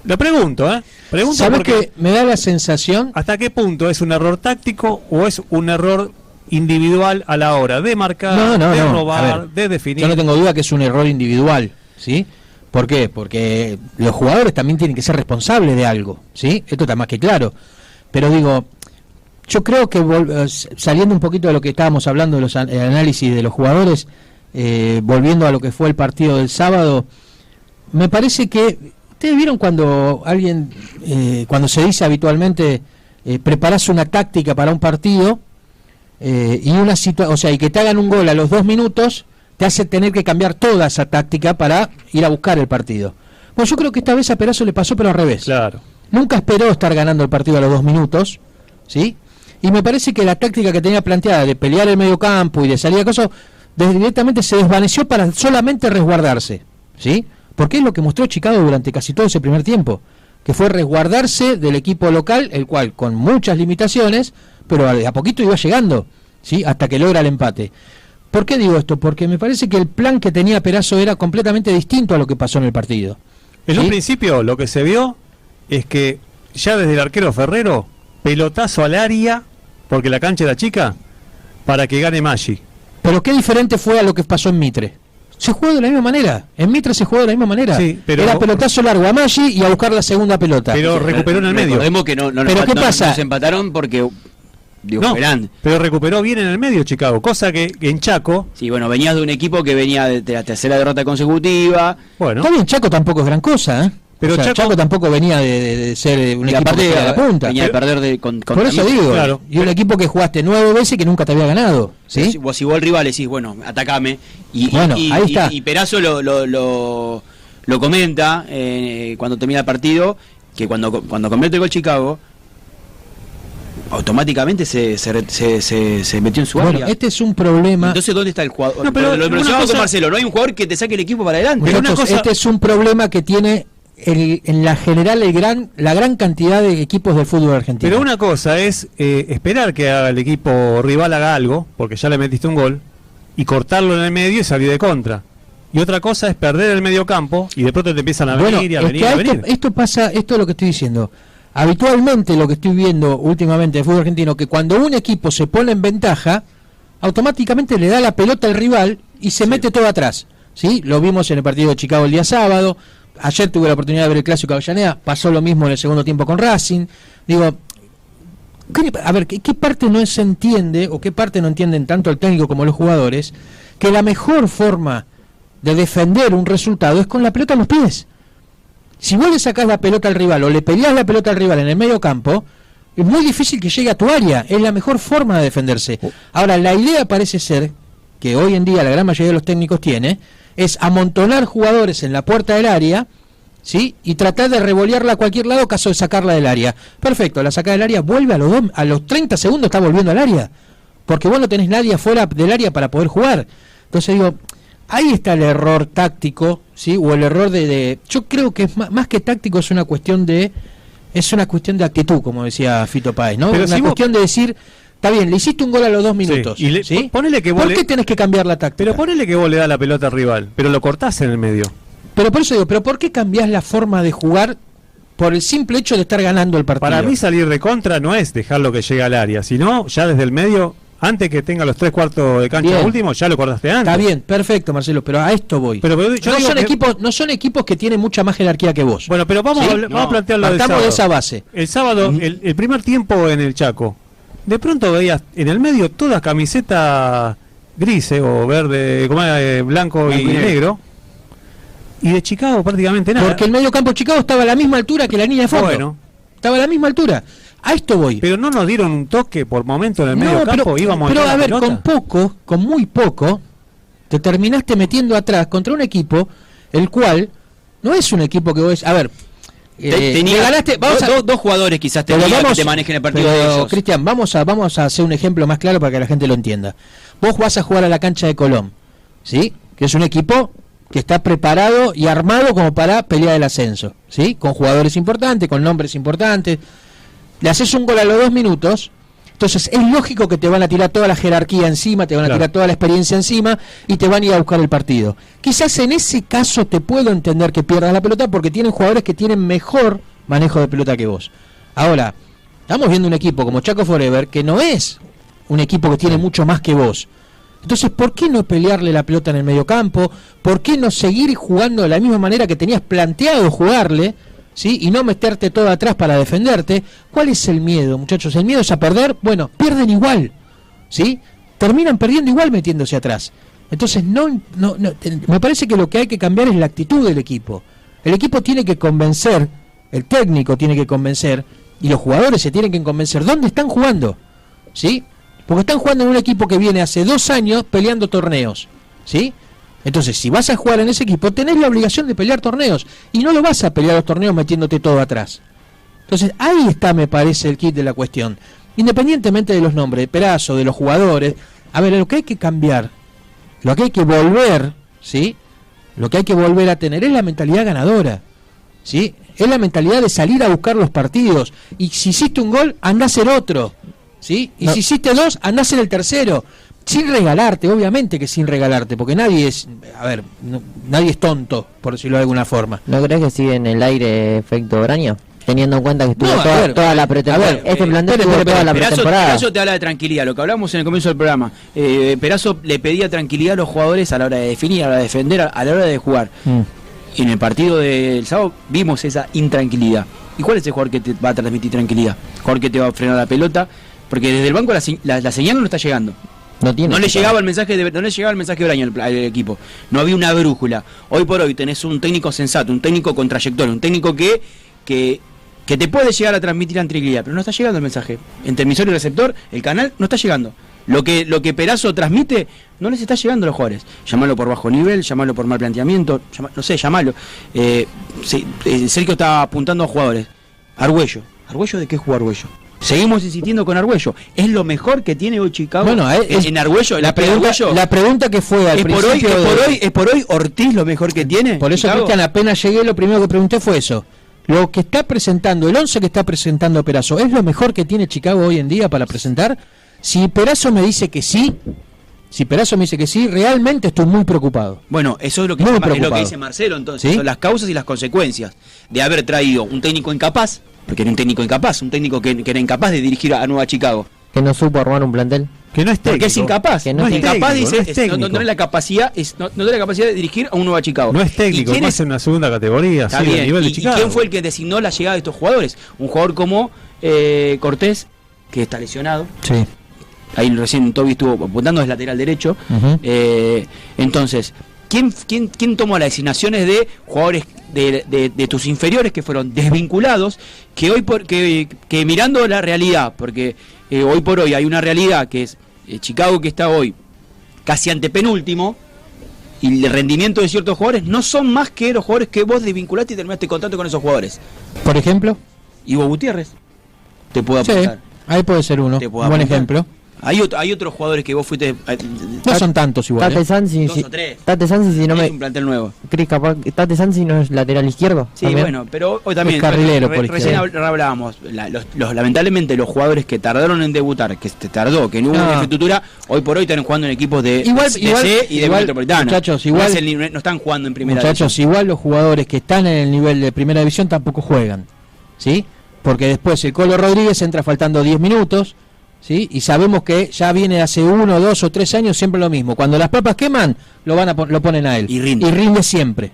Lo pregunto, Pregunto ¿sabes porque que me da la sensación? ¿hasta qué punto es un error táctico o es un error individual a la hora de marcar, de robar, de definir? Yo no tengo duda que es un error individual, ¿sí? ¿Por qué? Porque los jugadores también tienen que ser responsables de algo, ¿sí? Esto está más que claro. Pero digo, yo creo que saliendo un poquito de lo que estábamos hablando de los análisis de los jugadores, volviendo a lo que fue el partido del sábado, me parece que ustedes vieron cuando alguien, cuando se dice habitualmente, preparás una táctica para un partido y una situación, o sea, y que te hagan un gol a los 2 minutos, te hace tener que cambiar toda esa táctica para ir a buscar el partido. Bueno, yo creo que esta vez a Perazo le pasó, pero al revés. Claro. Nunca esperó estar ganando el partido a los 2 minutos, ¿sí? Y me parece que la táctica que tenía planteada de pelear el medio campo y de salir a cosas, directamente se desvaneció para solamente resguardarse, ¿sí? Porque es lo que mostró Chicago durante casi todo ese primer tiempo, que fue resguardarse del equipo local, el cual con muchas limitaciones, pero a poquito iba llegando, ¿sí? Hasta que logra el empate. ¿Por qué digo esto? Porque me parece que el plan que tenía Perazo era completamente distinto a lo que pasó en el partido. En ¿sí? un principio lo que se vio es que ya desde el arquero Ferrero, pelotazo al área, porque la cancha era chica, para que gane Maggi. Pero qué diferente fue a lo que pasó en Mitre. Se jugó de la misma manera. En Mitre se jugó de la misma manera. Sí, pero era pelotazo largo a Maggi y a buscar la segunda pelota. Pero recuperó en el medio. Recordemos que no ¿Pero qué pasa? nos empataron porque... pero recuperó bien en el medio Chicago, cosa que en Chaco... Sí, bueno, venías de un equipo que venía de la tercera derrota consecutiva. Bueno. Está bien, Chaco tampoco es gran cosa, Pero o sea, Chaco tampoco venía de ser un y equipo aparte de la punta. venía de perder con Por eso digo, claro. Y un equipo que jugaste 9 veces y que nunca te había ganado, ¿sí? Vos igual rival decís, bueno, atacame. Bueno, ahí está. Y Perazo lo comenta cuando termina el partido, que cuando convierte el gol Chicago, automáticamente se metió en su área. Este es un problema. Entonces, ¿dónde está el jugador? No, pero lo una mencionaba cosa- con Marcelo, no hay un jugador que te saque el equipo para adelante. Pero una Muchachos, cosa- este es un problema que tiene en la general la gran cantidad de equipos del fútbol argentino. Pero una cosa es esperar que el equipo rival haga algo, porque ya le metiste un gol, y cortarlo en el medio y salir de contra. Y otra cosa es perder el medio campo y de pronto te empiezan a venir, y a es venir, que a venir. esto pasa, esto es lo que estoy diciendo. Habitualmente lo que estoy viendo últimamente del fútbol argentino, que cuando un equipo se pone en ventaja, automáticamente le da la pelota al rival y se mete todo atrás. ¿Sí? Lo vimos en el partido de Chicago el día sábado. Ayer tuve la oportunidad de ver el Clásico de Avellaneda, pasó lo mismo en el segundo tiempo con Racing. Digo, a ver, ¿qué parte no se entiende o qué parte no entienden tanto el técnico como los jugadores? Que la mejor forma de defender un resultado es con la pelota en los pies. Si vos le sacás la pelota al rival o le peleás la pelota al rival en el medio campo, es muy difícil que llegue a tu área. Es la mejor forma de defenderse. Ahora, la idea parece ser, que hoy en día la gran mayoría de los técnicos tiene, es amontonar jugadores en la puerta del área, ¿sí? Y tratar de revolearla a cualquier lado caso de sacarla del área. Perfecto, la saca del área, vuelve a los 30 segundos está volviendo al área. Porque vos no tenés nadie afuera del área para poder jugar. Entonces digo, ahí está el error táctico, ¿sí? O el error yo creo que es más que táctico, es una cuestión de actitud, como decía Fito Páez, ¿no? Pero Una si cuestión de decir, está bien, le hiciste un gol a los 2 minutos, Sí, y ¿sí? ponele que vos ¿Por le- qué tenés que cambiar la táctica? Pero ponele que vos le das la pelota al rival, pero lo cortás en el medio. Pero por eso digo, ¿pero por qué cambiás la forma de jugar por el simple hecho de estar ganando el partido? Para mí salir de contra no es dejarlo que llegue al área, sino ya desde el medio, antes que tenga los 3/4 de cancha Bien. último, ya lo cortaste antes. Está bien, perfecto, Marcelo, pero a esto voy. Pero yo no, digo son que- no son equipos que tienen mucha más jerarquía que vos. Bueno, pero vamos, ¿Sí? vamos a plantearlo del Partamos sábado. de esa base. El sábado, el primer tiempo en el Chaco, de pronto veías en el medio toda camiseta grise o verde, como era, blanco y negro. Y de Chicago prácticamente nada. Porque el medio campo de Chicago estaba a la misma altura que la línea de fondo. Bueno. Estaba a la misma altura. A esto voy. Pero no nos dieron un toque por momento en el medio No, campo, íbamos pero entrar a la ver, pelota. con muy poco, te terminaste metiendo atrás contra un equipo el cual no es un equipo que vos... A ver, Tenía le ganaste... dos jugadores quizás pero tenía vamos- que te manejen el partido pero, de ellos. Cristian, vamos a hacer un ejemplo más claro para que la gente lo entienda. Vos vas a jugar a la cancha de Colón, ¿sí? Que es un equipo que está preparado y armado como para pelear el ascenso, ¿sí? Con jugadores importantes, con nombres importantes. Le haces un gol a los 2 minutos, entonces es lógico que te van a tirar toda la jerarquía encima, te van a tirar toda la experiencia encima y te van a ir a buscar el partido. Quizás en ese caso te puedo entender que pierdas la pelota porque tienen jugadores que tienen mejor manejo de pelota que vos. Ahora, estamos viendo un equipo como Chaco Forever que no es un equipo que tiene mucho más que vos. Entonces, ¿por qué no pelearle la pelota en el mediocampo? ¿Por qué no seguir jugando de la misma manera que tenías planteado jugarle? ¿Sí? Y no meterte todo atrás para defenderte. ¿Cuál es el miedo, muchachos? ¿El miedo es a perder? Bueno, pierden igual, ¿sí? Terminan perdiendo igual metiéndose atrás. Entonces, me parece que lo que hay que cambiar es la actitud del equipo. El equipo tiene que convencer, el técnico tiene que convencer, y los jugadores se tienen que convencer dónde están jugando, ¿sí? Porque están jugando en un equipo que viene hace 2 años peleando torneos, ¿sí? Entonces, si vas a jugar en ese equipo, tenés la obligación de pelear torneos. Y no lo vas a pelear los torneos metiéndote todo atrás. Entonces, ahí está, me parece, el kit de la cuestión. Independientemente de los nombres de Perazo, de los jugadores. A ver, lo que hay que cambiar, lo que hay que volver, ¿sí? Lo que hay que volver a tener es la mentalidad ganadora, ¿sí? Es la mentalidad de salir a buscar los partidos. Y si hiciste un gol, andá a hacer otro, ¿sí? Y si hiciste 2, andá a hacer el tercero. Sin regalarte, obviamente que sin regalarte, porque nadie es, nadie es tonto, por decirlo de alguna forma. ¿No crees que sigue en el aire efecto Braña? Teniendo en cuenta que estuvo toda la pretemporada. Este plantel estuvo toda la pretemporada. Perazo te habla de tranquilidad, lo que hablamos en el comienzo del programa. Perazo le pedía tranquilidad a los jugadores a la hora de definir, a la hora de defender, a la hora de jugar. Y en el partido del sábado vimos esa intranquilidad. ¿Y cuál es el jugador que te va a transmitir tranquilidad? El jugador que te va a frenar la pelota, porque desde el banco la señal no está llegando. No le llegaba el mensaje de Braña al equipo. No había una brújula. Hoy por hoy tenés un técnico sensato, un técnico con trayectoria, un técnico que te puede llegar a transmitir la tranquilidad, pero no está llegando el mensaje. Entre emisor y receptor, el canal no está llegando. Lo que Perazo transmite no les está llegando a los jugadores. Llamalo por bajo nivel, llamalo por mal planteamiento, no sé, llamalo. Sergio está apuntando a jugadores. ¿Argüello de qué jugó Argüello? Seguimos insistiendo con Argüello. ¿Es lo mejor que tiene hoy Chicago? Bueno, en Argüello, la pregunta que fue al principio ¿Es por hoy Ortiz lo mejor que tiene? Por eso, Chicago? Cristian, apenas llegué, lo primero que pregunté fue eso. Lo que está presentando, el 11 que está presentando Perazo, ¿es lo mejor que tiene Chicago hoy en día para presentar? Si Perazo me dice que sí, realmente estoy muy preocupado. Bueno, eso es lo que dice Marcelo, entonces. ¿Sí? Son las causas y las consecuencias de haber traído un técnico incapaz, porque era un técnico incapaz, un técnico que era incapaz de dirigir a Nueva Chicago. Que no supo armar un plantel. Que no es técnico. Porque es incapaz. Que no es incapaz, técnico, dice, no es no tiene la capacidad, no tiene la capacidad de dirigir a un Nueva Chicago. No es técnico, no es en una segunda categoría, Está sí, bien. a nivel de Chicago. ¿Y quién fue el que designó la llegada de estos jugadores? Un jugador como Cortés, que está lesionado. Sí. Ahí recién Toby estuvo apuntando, es lateral derecho. Entonces, ¿quién tomó las designaciones de jugadores de tus inferiores que fueron desvinculados? Que hoy que mirando la realidad, porque hoy por hoy hay una realidad que es Chicago, que está hoy casi antepenúltimo, y el rendimiento de ciertos jugadores no son más que los jugadores que vos desvinculaste y terminaste contrato con esos jugadores. Por ejemplo, Ivo Gutiérrez te puedo apuntar. Ahí puede ser uno. Buen ejemplo. Hay otros jugadores que vos fuiste. No son tantos igual. Tate Sansi, Dos o tres. Tate Sansi, si no es un plantel nuevo. Cris, capaz, Tate Sansi no es lateral izquierdo. Sí, también. bueno, pero hoy también. Es carrilero, por recién hablábamos. Lamentablemente, los jugadores que tardaron en debutar, que no hubo una infraestructura, hoy por hoy están jugando en equipos de C y de Metropolitana. Muchachos, no están jugando en primera división. Muchachos, igual los jugadores que están en el nivel de primera división tampoco juegan. ¿Sí? Porque después el Colo Rodríguez entra faltando 10 minutos. ¿Sí? Y sabemos que ya viene hace 1, 2 o 3 años siempre lo mismo. Cuando las papas queman, lo ponen a él. Y rinde siempre.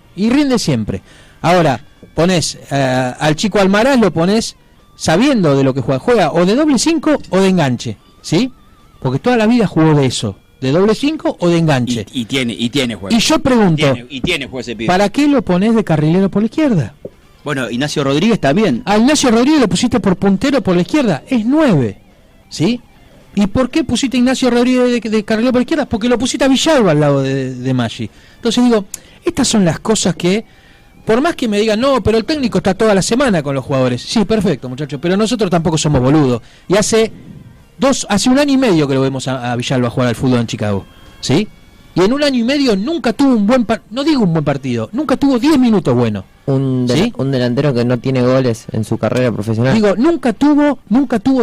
Ahora, pones al chico Almaraz, lo pones sabiendo de lo que juega. Juega o de doble 5 o de enganche. ¿Sí? Porque toda la vida jugó de eso. De doble 5 o de enganche. Y tiene juego. Y yo pregunto, tiene juego ese pibe. ¿Para qué lo pones de carrilero por la izquierda? Bueno, Ignacio Rodríguez también. A Ignacio Rodríguez lo pusiste por puntero por la izquierda. Es 9. ¿Sí? ¿Y por qué pusiste a Ignacio Rodríguez de carrilero por izquierda? Porque lo pusiste a Villalba al lado de Maggi. Entonces digo, estas son las cosas que, por más que me digan, no, pero el técnico está toda la semana con los jugadores. Sí, perfecto, muchachos, pero nosotros tampoco somos boludos. Y hace 1 año y medio que lo vemos a Villalba jugar al fútbol en Chicago. ¿Sí? Y en un año y medio nunca tuvo un buen no digo un buen partido, nunca tuvo 10 minutos buenos. Un delantero que no tiene goles en su carrera profesional. Digo, nunca tuvo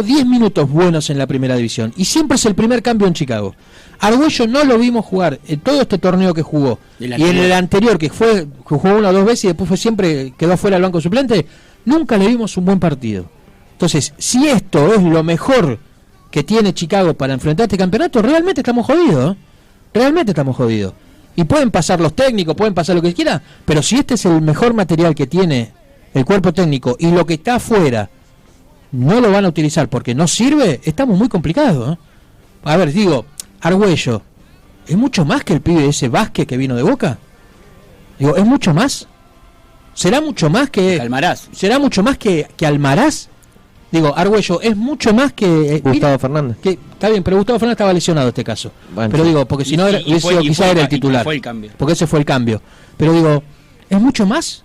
10 minutos buenos en la primera división. Y siempre es el primer cambio en Chicago. Argüello no lo vimos jugar en todo este torneo que jugó. Y en el anterior, que jugó una o dos veces y después siempre quedó fuera del banco suplente, nunca le vimos un buen partido. Entonces, si esto es lo mejor que tiene Chicago para enfrentar este campeonato, realmente estamos jodidos. Realmente estamos jodidos. Y pueden pasar los técnicos, pueden pasar lo que quieran, pero si este es el mejor material que tiene el cuerpo técnico y lo que está afuera no lo van a utilizar porque no sirve, estamos muy complicados. A ver, digo, Argüello, ¿es mucho más que el pibe ese Vázquez que vino de Boca? Digo, ¿es mucho más? ¿Será mucho más que Almaraz? ¿Será mucho más que Almaraz? Digo, Argüello es mucho más que Gustavo Fernández. Que, está bien, pero Gustavo Fernández estaba lesionado en este caso. Bueno, pero digo, porque si no quizá era el titular. Fue el cambio. Porque ese fue el cambio. Pero digo, ¿es mucho más?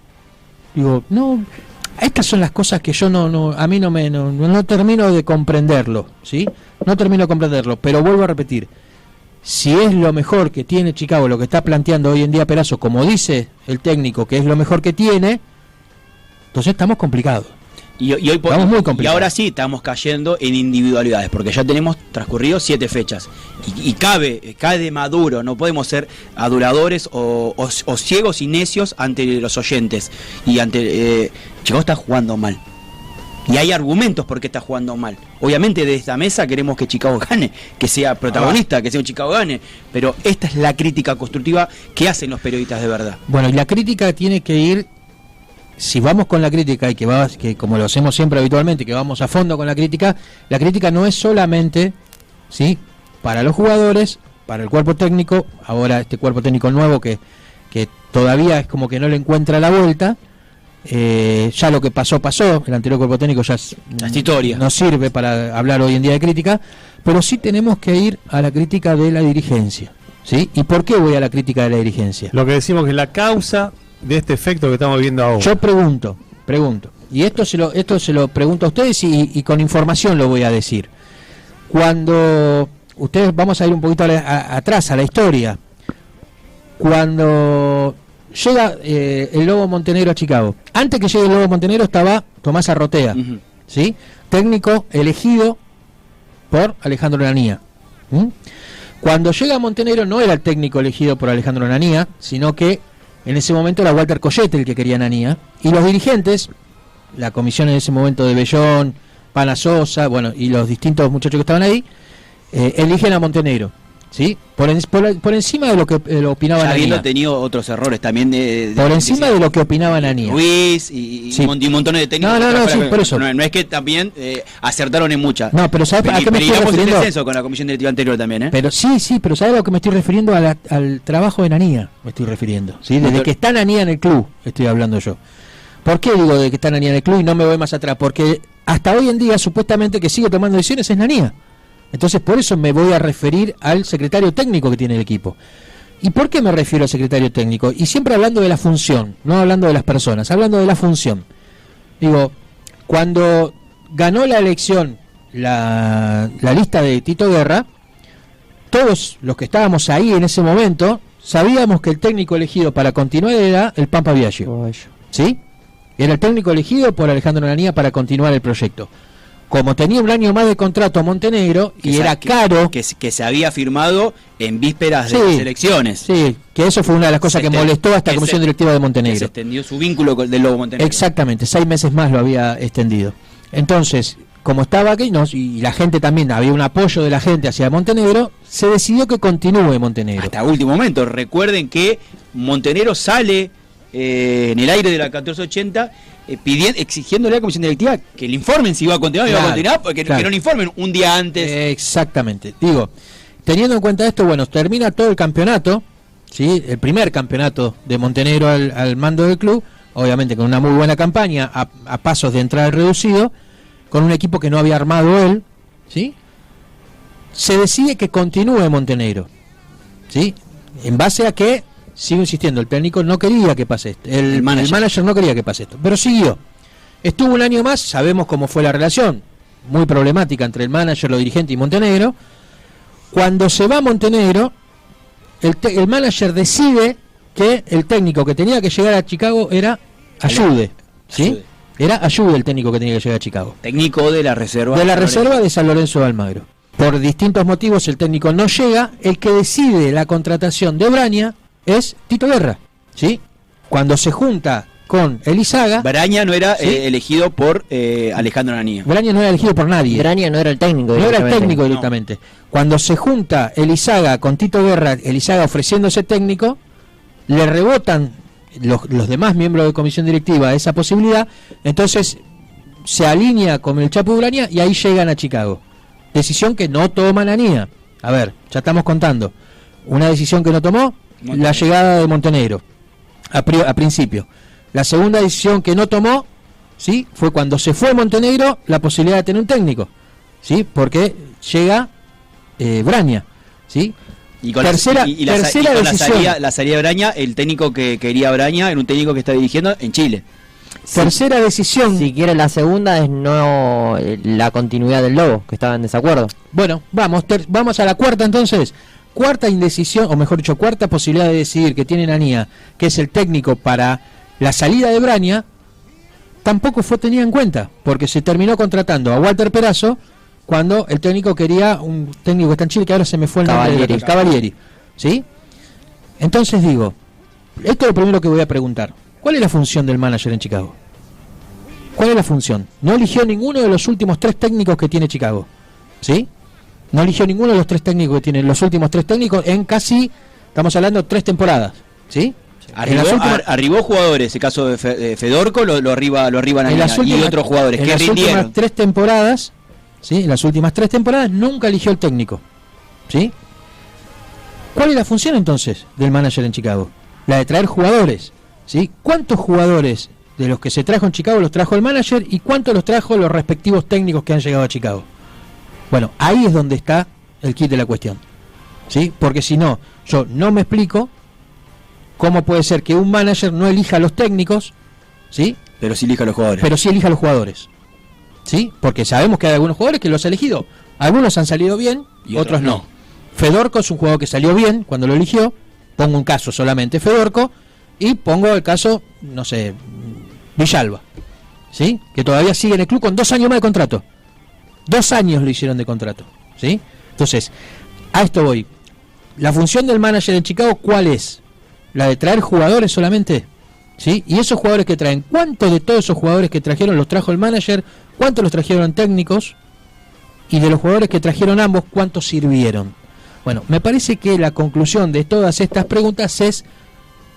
Digo, no. Estas son las cosas que yo a mí no termino de comprenderlo, ¿sí? No termino de comprenderlo, pero vuelvo a repetir. Si es lo mejor que tiene Chicago, lo que está planteando hoy en día Perazo, como dice el técnico, que es lo mejor que tiene, entonces estamos complicados. Y hoy y ahora sí estamos cayendo en individualidades, porque ya tenemos transcurrido 7 fechas. Y cae de maduro, no podemos ser aduladores o ciegos y necios ante los oyentes. Y ante Chicago está jugando mal. Y hay argumentos por qué está jugando mal. Obviamente desde esta mesa queremos que Chicago gane, que sea protagonista, que sea un Chicago gane. Pero esta es la crítica constructiva que hacen los periodistas de verdad. Bueno, y la crítica tiene que ir. Si vamos con la crítica y que como lo hacemos siempre habitualmente, que vamos a fondo con la crítica no es solamente, ¿sí?, para los jugadores, para el cuerpo técnico, ahora este cuerpo técnico nuevo que todavía es como que no le encuentra la vuelta, ya lo que pasó, el anterior cuerpo técnico ya es historia, no sirve para hablar hoy en día de crítica, pero sí tenemos que ir a la crítica de la dirigencia, ¿sí? ¿Y por qué voy a la crítica de la dirigencia? Lo que decimos que es la causa de este efecto que estamos viendo ahora. Yo pregunto, y esto se lo pregunto a ustedes y con información lo voy a decir. Cuando ustedes, vamos a ir un poquito atrás a la historia, cuando llega el Lobo Montenegro a Chicago, antes que llegue el Lobo Montenegro estaba Tomás Arrotea, ¿sí?, técnico elegido por Alejandro Nanía. Cuando llega a Montenegro no era el técnico elegido por Alejandro Nanía, sino que en ese momento era Walter Collette el que quería Nanía, y los dirigentes, la comisión en ese momento de Bellón, Pana Sosa, bueno, y los distintos muchachos que estaban ahí, eligen a Montenegro, ¿sí? Por encima de lo que opinaba Nanía. Habiendo tenido otros errores también por encima de lo que opinaba Nanía. Luis y montones de técnicos. No, sí, por eso. No es que también acertaron en muchas. No, pero ¿sabes a qué me estoy refiriendo? Descenso con la comisión directiva anterior también, Pero sí, pero ¿sabes a lo que me estoy refiriendo? Al trabajo de Nanía me estoy refiriendo, ¿sí? Desde que está Nanía en el club estoy hablando yo. ¿Por qué digo de que está Nanía en el club y no me voy más atrás? Porque hasta hoy en día supuestamente que sigue tomando decisiones es Nanía. Entonces por eso me voy a referir al secretario técnico que tiene el equipo. ¿Y por qué me refiero al secretario técnico? Y siempre hablando de la función, no hablando de las personas, hablando de la función. Digo, cuando ganó la elección la lista de Tito Guerra, todos los que estábamos ahí en ese momento sabíamos que el técnico elegido para continuar era el Pampa Biagio, ¿sí? Era el técnico elegido por Alejandro Nanía para continuar el proyecto. Como tenía un año más de contrato a Montenegro y era caro, que se había firmado en vísperas de las elecciones. Sí, que eso fue una de las cosas que molestó a esta comisión directiva de Montenegro. Se extendió su vínculo del Lobo Montenegro. Exactamente, 6 meses más lo había extendido. Entonces, como estaba aquí y la gente también, había un apoyo de la gente hacia Montenegro, se decidió que continúe Montenegro. Hasta último momento. Recuerden que Montenegro sale en el aire de la 1480 exigiéndole a la comisión directiva que le informen si iba a continuar o no iba a continuar, porque que no le informen un día antes. Exactamente. Digo, teniendo en cuenta esto, bueno, termina todo el campeonato, ¿sí? El primer campeonato de Montenegro al mando del club, obviamente con una muy buena campaña, a pasos de entrar al reducido, con un equipo que no había armado él, ¿sí? Se decide que continúe Montenegro, ¿sí? En base a que, sigo insistiendo, el técnico no quería que pase esto, el manager no quería que pase esto, pero siguió. Estuvo un año más, sabemos cómo fue la relación, muy problemática entre el manager, los dirigentes y Montenegro. Cuando se va Montenegro, el manager decide que el técnico que tenía que llegar a Chicago era Ayude, ¿sí? Ayude. Era Ayude el técnico que tenía que llegar a Chicago. Técnico de la reserva. De la reserva de San Lorenzo de Almagro. Por distintos motivos el técnico no llega. El que decide la contratación de Braña es Tito Guerra, ¿sí? Cuando se junta con Elizaga. Braña no era ¿sí? elegido por Alejandro Ananía. Braña no era elegido por nadie. Braña no era el técnico. No era el directamente. técnico directamente. Cuando se junta Elizaga con Tito Guerra, Elizaga ofreciéndose técnico, le rebotan los demás miembros de comisión directiva esa posibilidad, entonces se alinea con el Chapu Braña y ahí llegan a Chicago. Decisión que no toma Ananía. A ver, ya estamos contando. Una decisión que no tomó, la llegada de Montenegro, a principio. La segunda decisión que no tomó, ¿sí? Fue cuando se fue Montenegro, la posibilidad de tener un técnico, ¿sí? Porque llega Braña, ¿sí? Y con tercera decisión. La salida de Braña, el técnico que quería Braña era un técnico que está dirigiendo en Chile. Tercera decisión. Si quiere, la segunda es no la continuidad del Lobo, que estaba en desacuerdo. Bueno, vamos a la cuarta entonces. Cuarta indecisión, o mejor dicho, cuarta posibilidad de decidir que tiene Ananía, que es el técnico para la salida de Braña, tampoco fue tenida en cuenta, porque se terminó contratando a Walter Perazo cuando el técnico quería un técnico que está en Chile, que ahora se me fue el nombre. Cavalieri, ¿sí? Entonces digo, esto es lo primero que voy a preguntar. ¿Cuál es la función del manager en Chicago? ¿Cuál es la función? No eligió ninguno de los últimos 3 técnicos que tiene Chicago, ¿sí? No eligió ninguno de los 3 técnicos que tienen los últimos 3 técnicos en casi, estamos hablando de 3 temporadas, ¿sí? Arribó jugadores, el caso de Fedorco lo arriba Ananía, y otros jugadores que rindieron. En las últimas 3 temporadas, ¿sí? En las últimas 3 temporadas nunca eligió el técnico, ¿sí? ¿Cuál es la función entonces del manager en Chicago? La de traer jugadores, ¿sí? ¿Cuántos jugadores de los que se trajo en Chicago los trajo el manager y cuántos los trajo los respectivos técnicos que han llegado a Chicago? Bueno, ahí es donde está el kit de la cuestión, ¿sí? Porque si no, yo no me explico cómo puede ser que un manager no elija a los técnicos, ¿sí? Pero sí elija a los jugadores. Pero sí elija a los jugadores, ¿sí? Porque sabemos que hay algunos jugadores que los ha elegido. Algunos han salido bien y otros no. Fedorco es un jugador que salió bien cuando lo eligió. Pongo un caso solamente, Fedorco. Y pongo el caso, no sé, Villalba, ¿sí? Que todavía sigue en el club con 2 años más de contrato. 2 años lo hicieron de contrato, ¿sí? Entonces, a esto voy. La función del manager en Chicago, ¿cuál es? ¿La de traer jugadores solamente? ¿Sí? Y esos jugadores que traen, ¿cuántos de todos esos jugadores que trajeron los trajo el manager? ¿Cuántos los trajeron técnicos? Y de los jugadores que trajeron ambos, ¿cuántos sirvieron? Bueno, me parece que la conclusión de todas estas preguntas es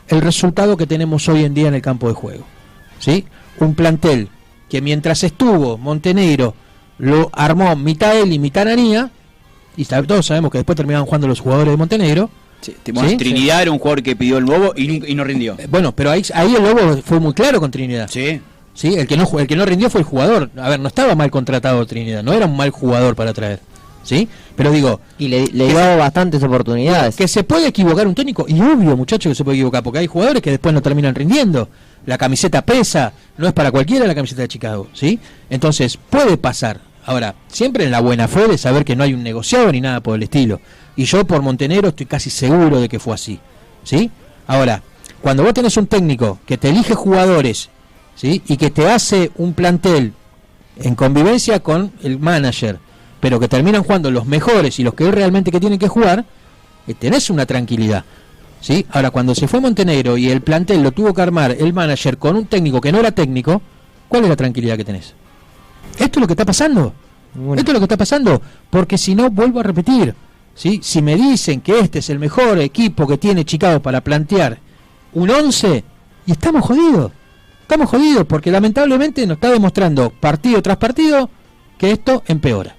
el resultado que tenemos hoy en día en el campo de juego, ¿sí? Un plantel que mientras estuvo Montenegro lo armó mitad él y mitad Ananía, y todos sabemos que después terminaban jugando los jugadores de Montenegro. Sí, Trinidad era un jugador que pidió el Lobo y no rindió. Bueno, pero ahí el Lobo fue muy claro con Trinidad. Sí. Sí, el que no rindió fue el jugador. A ver, no estaba mal contratado Trinidad, no era un mal jugador para traer, ¿sí? Pero digo, y le dio bastantes oportunidades. Que se puede equivocar un técnico, y obvio, muchachos, que se puede equivocar, porque hay jugadores que después no terminan rindiendo. La camiseta pesa, no es para cualquiera la camiseta de Chicago, ¿sí? Entonces, puede pasar. Ahora, siempre en la buena fe de saber que no hay un negociado ni nada por el estilo. Y yo por Montenegro estoy casi seguro de que fue así, ¿sí? Ahora, cuando vos tenés un técnico que te elige jugadores, ¿sí? Y que te hace un plantel en convivencia con el manager, pero que terminan jugando los mejores y los que realmente que tienen que jugar, tenés una tranquilidad, ¿sí? Ahora, cuando se fue Montenegro y el plantel lo tuvo que armar el manager con un técnico que no era técnico, ¿cuál es la tranquilidad que tenés? Esto es lo que está pasando. Bueno. Esto es lo que está pasando, porque si no, vuelvo a repetir, ¿sí? Si me dicen que este es el mejor equipo que tiene Chicago para plantear un 11, y estamos jodidos, porque lamentablemente nos está demostrando partido tras partido que esto empeora.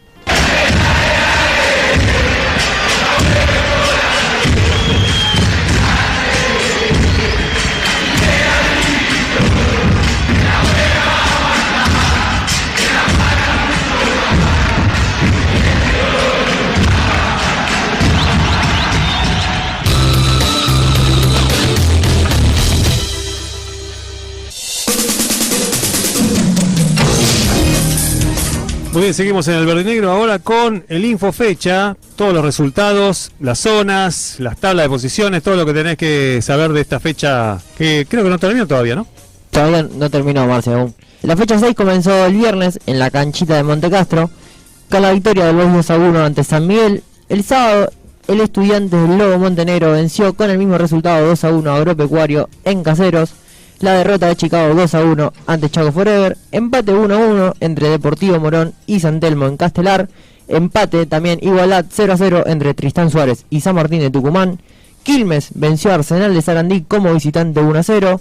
Muy bien, seguimos en el Verdinegro ahora con el Info Fecha, todos los resultados, las zonas, las tablas de posiciones, todo lo que tenés que saber de esta fecha que creo que no terminó todavía, ¿no? Todavía no terminó, Marce, aún. La fecha 6 comenzó el viernes en la canchita de Montecastro, con la victoria del 2-1 ante San Miguel. El sábado, el Estudiantes del Lobo Montenegro venció con el mismo resultado 2-1 a Agropecuario en Caseros. La derrota de Chicago 2-1 ante Chaco Forever. Empate 1-1 entre Deportivo Morón y San Telmo en Castelar. Empate también igualdad 0-0 entre Tristán Suárez y San Martín de Tucumán. Quilmes venció a Arsenal de Sarandí como visitante 1-0.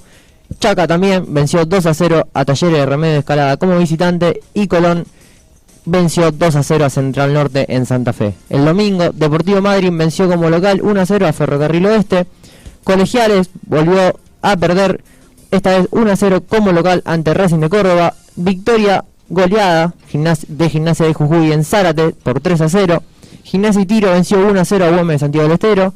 Chaca también venció 2-0 a Talleres de Remedio de Escalada como visitante. Y Colón venció 2-0 a Central Norte en Santa Fe. El domingo, Deportivo Madryn venció como local 1-0 a Ferrocarril Oeste. Colegiales volvió a perder, esta vez 1-0 como local ante Racing de Córdoba. Victoria goleada de Gimnasia de Jujuy en Zárate por 3-0. Gimnasia y Tiro venció 1-0 a Güemes de Santiago del Estero.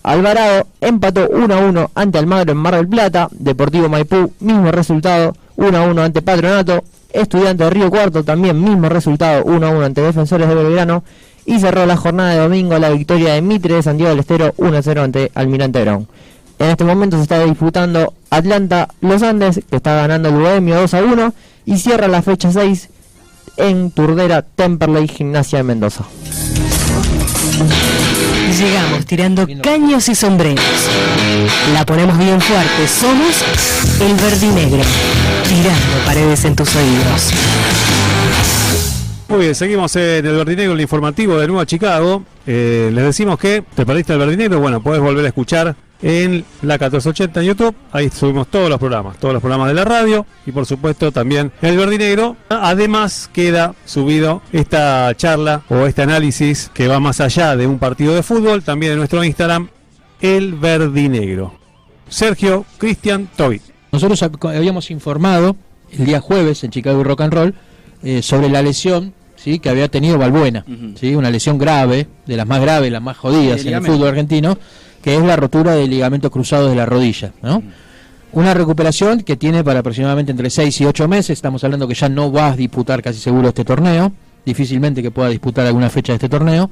Alvarado empató 1-1 ante Almagro en Mar del Plata. Deportivo Maipú, mismo resultado, 1-1 ante Patronato. Estudiantes de Río Cuarto, también mismo resultado, 1-1 ante Defensores de Belgrano. Y cerró la jornada de domingo la victoria de Mitre de Santiago del Estero, 1-0 ante Almirante Brown. En este momento se está disputando Atlanta Los Andes, que está ganando el Bohemio 2-1. Y cierra la fecha 6 en Turdera, Temperley, Gimnasia de Mendoza. Llegamos tirando caños y sombreros. La ponemos bien fuerte. Somos el Verdinegro. Tirando paredes en tus oídos. Muy bien, seguimos en el Verdinegro, el informativo de Nueva Chicago. Les decimos que te perdiste el Verdinegro. Bueno, podés volver a escuchar en la 1480 en YouTube. Ahí subimos todos los programas de la radio y por supuesto también el Verdinegro. Además queda subido esta charla o este análisis que va más allá de un partido de fútbol, también en nuestro Instagram, el Verdinegro. Sergio Cristian Tobi. Nosotros habíamos informado el día jueves en Chicago Rock and Roll sobre la lesión, ¿sí?, que había tenido Balbuena, ¿sí?, una lesión grave, de las más graves, las más jodidas en el fútbol argentino, que es la rotura del ligamento cruzado de la rodilla, ¿no? Una recuperación que tiene para aproximadamente entre 6 y 8 meses. Estamos hablando que ya no va a disputar casi seguro este torneo, difícilmente que pueda disputar alguna fecha de este torneo.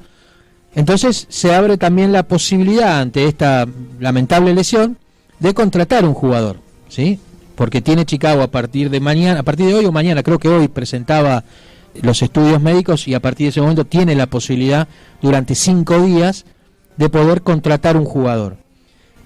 Entonces se abre también la posibilidad, ante esta lamentable lesión, de contratar un jugador, ¿sí? Porque tiene Chicago a partir de mañana, a partir de hoy o mañana, creo que hoy presentaba los estudios médicos y a partir de ese momento tiene la posibilidad durante 5 días de poder contratar un jugador.